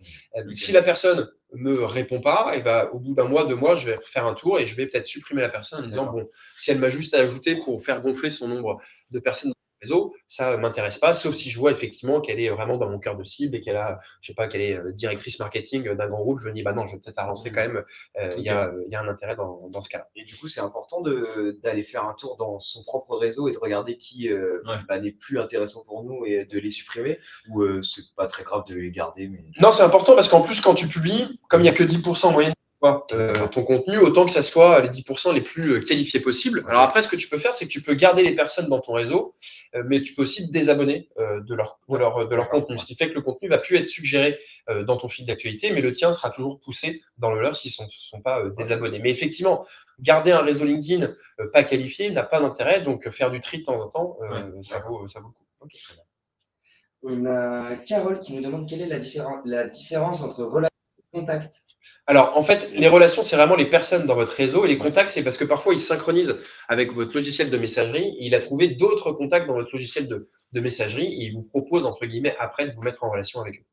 C: Si la personne me répond pas, et ben, au bout d'un mois, 2 mois, je vais refaire un tour et je vais peut-être supprimer la personne en me disant, bon, si elle m'a juste ajouté pour faire gonfler son nombre de personnes dans le réseau, ça m'intéresse pas, sauf si je vois effectivement qu'elle est vraiment dans mon cœur de cible et qu'elle a, je sais pas, qu'elle est directrice marketing d'un grand groupe, je me dis, bah non, je vais peut-être la lancer quand même, il y a un intérêt dans ce cas-là.
A: Et du coup, c'est important d'aller faire un tour dans son propre réseau et de regarder qui n'est plus intéressant pour nous et de les supprimer, ou c'est pas très grave de les garder, mais
C: Non, c'est important parce qu'en plus, quand tu publies, comme il n'y a que 10% en moyenne ton contenu, autant que ça soit les 10% les plus qualifiés possibles. Alors après, ce que tu peux faire, c'est que tu peux garder les personnes dans ton réseau, mais tu peux aussi te désabonner de leur contenu. Ce qui fait que le contenu va plus être suggéré dans ton fil d'actualité, mais le tien sera toujours poussé dans le leur s'ils ne sont pas désabonnés. Mais effectivement, garder un réseau LinkedIn pas qualifié n'a pas d'intérêt, donc faire du tri de temps en temps, ça vaut le coup.
E: Ok, très bien. On a Carole qui nous demande quelle est la différence entre relation et contact.
C: Alors, en fait, les relations, c'est vraiment les personnes dans votre réseau et les contacts, c'est parce que parfois, ils synchronisent avec votre logiciel de messagerie. Et il a trouvé d'autres contacts dans votre logiciel de messagerie et il vous propose, entre guillemets, après de vous mettre en relation avec eux.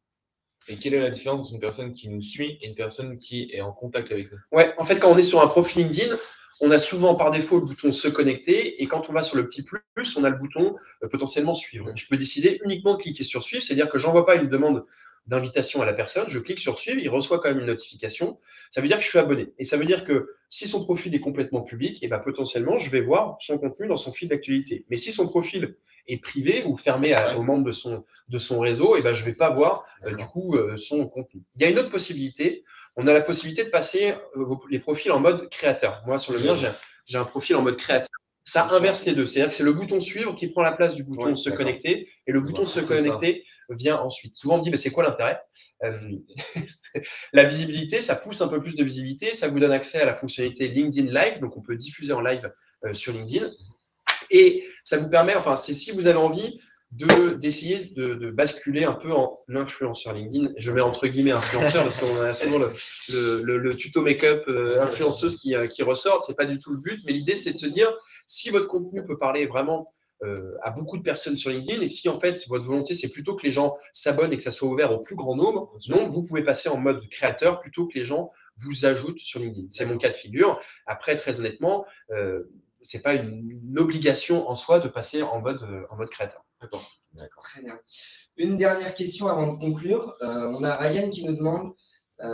B: Et quelle est la différence entre une personne qui nous suit et une personne qui est en contact avec nous?
C: Ouais, en fait, quand on est sur un profil LinkedIn, on a souvent par défaut le bouton se connecter et quand on va sur le petit plus, on a le bouton potentiellement suivre. Je peux décider uniquement de cliquer sur suivre, c'est-à-dire que j'envoie pas une demande d'invitation à la personne, je clique sur suivre, il reçoit quand même une notification. Ça veut dire que je suis abonné. Et ça veut dire que si son profil est complètement public, et ben potentiellement, je vais voir son contenu dans son fil d'actualité. Mais si son profil est privé ou fermé aux membres de son réseau, et ben je vais pas voir du coup son contenu. Il y a une autre possibilité. On a la possibilité de passer les profils en mode créateur. Moi, sur le mien, j'ai un profil en mode créateur. Ça inverse les deux. C'est-à-dire que c'est le bouton suivre qui prend la place du bouton se connecter et le bouton se connecter vient ensuite. Souvent, on me dit, mais c'est quoi l'intérêt? La visibilité, ça pousse un peu plus de visibilité. Ça vous donne accès à la fonctionnalité LinkedIn Live. Donc, on peut diffuser en live sur LinkedIn. Et ça vous permet, enfin, c'est si vous avez envie d'essayer de basculer un peu en influenceur LinkedIn. Je mets entre guillemets influenceur parce qu'on a souvent le tuto make-up influenceuse qui ressort. C'est pas du tout le but, mais l'idée c'est de se dire si votre contenu peut parler vraiment à beaucoup de personnes sur LinkedIn et si en fait votre volonté c'est plutôt que les gens s'abonnent et que ça soit ouvert au plus grand nombre, donc vous pouvez passer en mode créateur plutôt que les gens vous ajoutent sur LinkedIn. C'est mon cas de figure. Après, très honnêtement, c'est pas une obligation en soi de passer en mode créateur.
E: D'accord. Très bien. Une dernière question avant de conclure. On a Ryan qui nous demande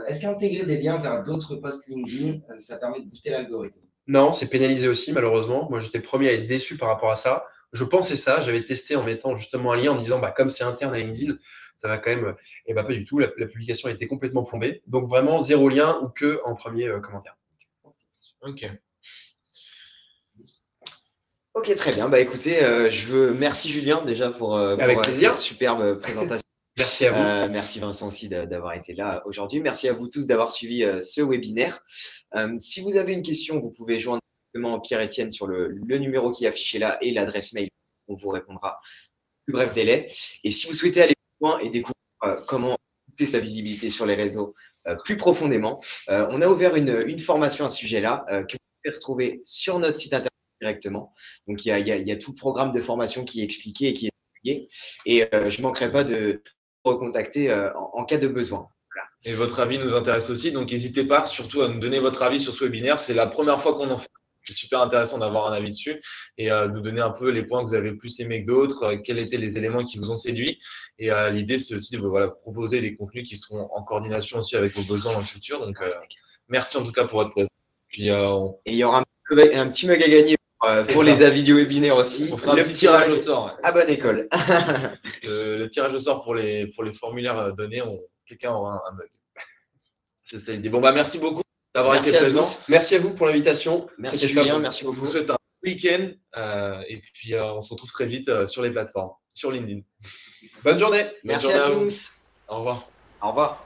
E: est-ce qu'intégrer des liens vers d'autres posts LinkedIn, ça permet de booster l'algorithme?
C: Non, c'est pénalisé aussi, malheureusement. Moi, j'étais le premier à être déçu par rapport à ça. Je pensais ça. J'avais testé en mettant justement un lien en me disant, bah, comme c'est interne à LinkedIn, ça va quand même. Et bah, pas du tout. La publication a été complètement plombée. Donc, vraiment, zéro lien ou que en premier commentaire.
B: Ok.
A: Ok, très bien. Bah écoutez, merci Julien déjà pour
C: Avec plaisir.
A: cette superbe présentation.
C: Merci à vous.
A: Merci Vincent aussi d'avoir été là aujourd'hui. Merci à vous tous d'avoir suivi ce webinaire. Si vous avez une question, vous pouvez joindre directement Pierre-Étienne sur le numéro qui est affiché là et l'adresse mail. On vous répondra au plus bref délai. Et si vous souhaitez aller plus loin et découvrir comment booster sa visibilité sur les réseaux plus profondément, on a ouvert une formation à ce sujet-là que vous pouvez retrouver sur notre site internet directement. Donc, il y a tout le programme de formation qui est expliqué et qui est expliqué. Et je ne manquerai pas de vous recontacter en cas de besoin. Voilà.
B: Et votre avis nous intéresse aussi, donc n'hésitez pas surtout à nous donner votre avis sur ce webinaire. C'est la première fois qu'on en fait. C'est super intéressant d'avoir un avis dessus et nous donner un peu les points que vous avez plus aimés que d'autres, quels étaient les éléments qui vous ont séduit. Et l'idée, c'est aussi de proposer des contenus qui seront en coordination aussi avec vos besoins dans le futur. Donc, merci en tout cas pour votre présence. Puis,
A: et il y aura un petit mug à gagner pour les avis du webinaire aussi.
B: On fera un petit tirage au sort.
A: À bonne école.
B: Le tirage au sort pour les formulaires donnés, quelqu'un aura un mug. C'est ça l'idée. Bon, bah, merci beaucoup d'avoir été présent.
C: Merci à vous pour l'invitation.
A: Merci Julien, merci beaucoup.
B: Je vous souhaite un week-end et puis on se retrouve très vite sur les plateformes, sur LinkedIn.
C: Bonne journée.
A: Merci à tous.
B: Au revoir.
A: Au revoir.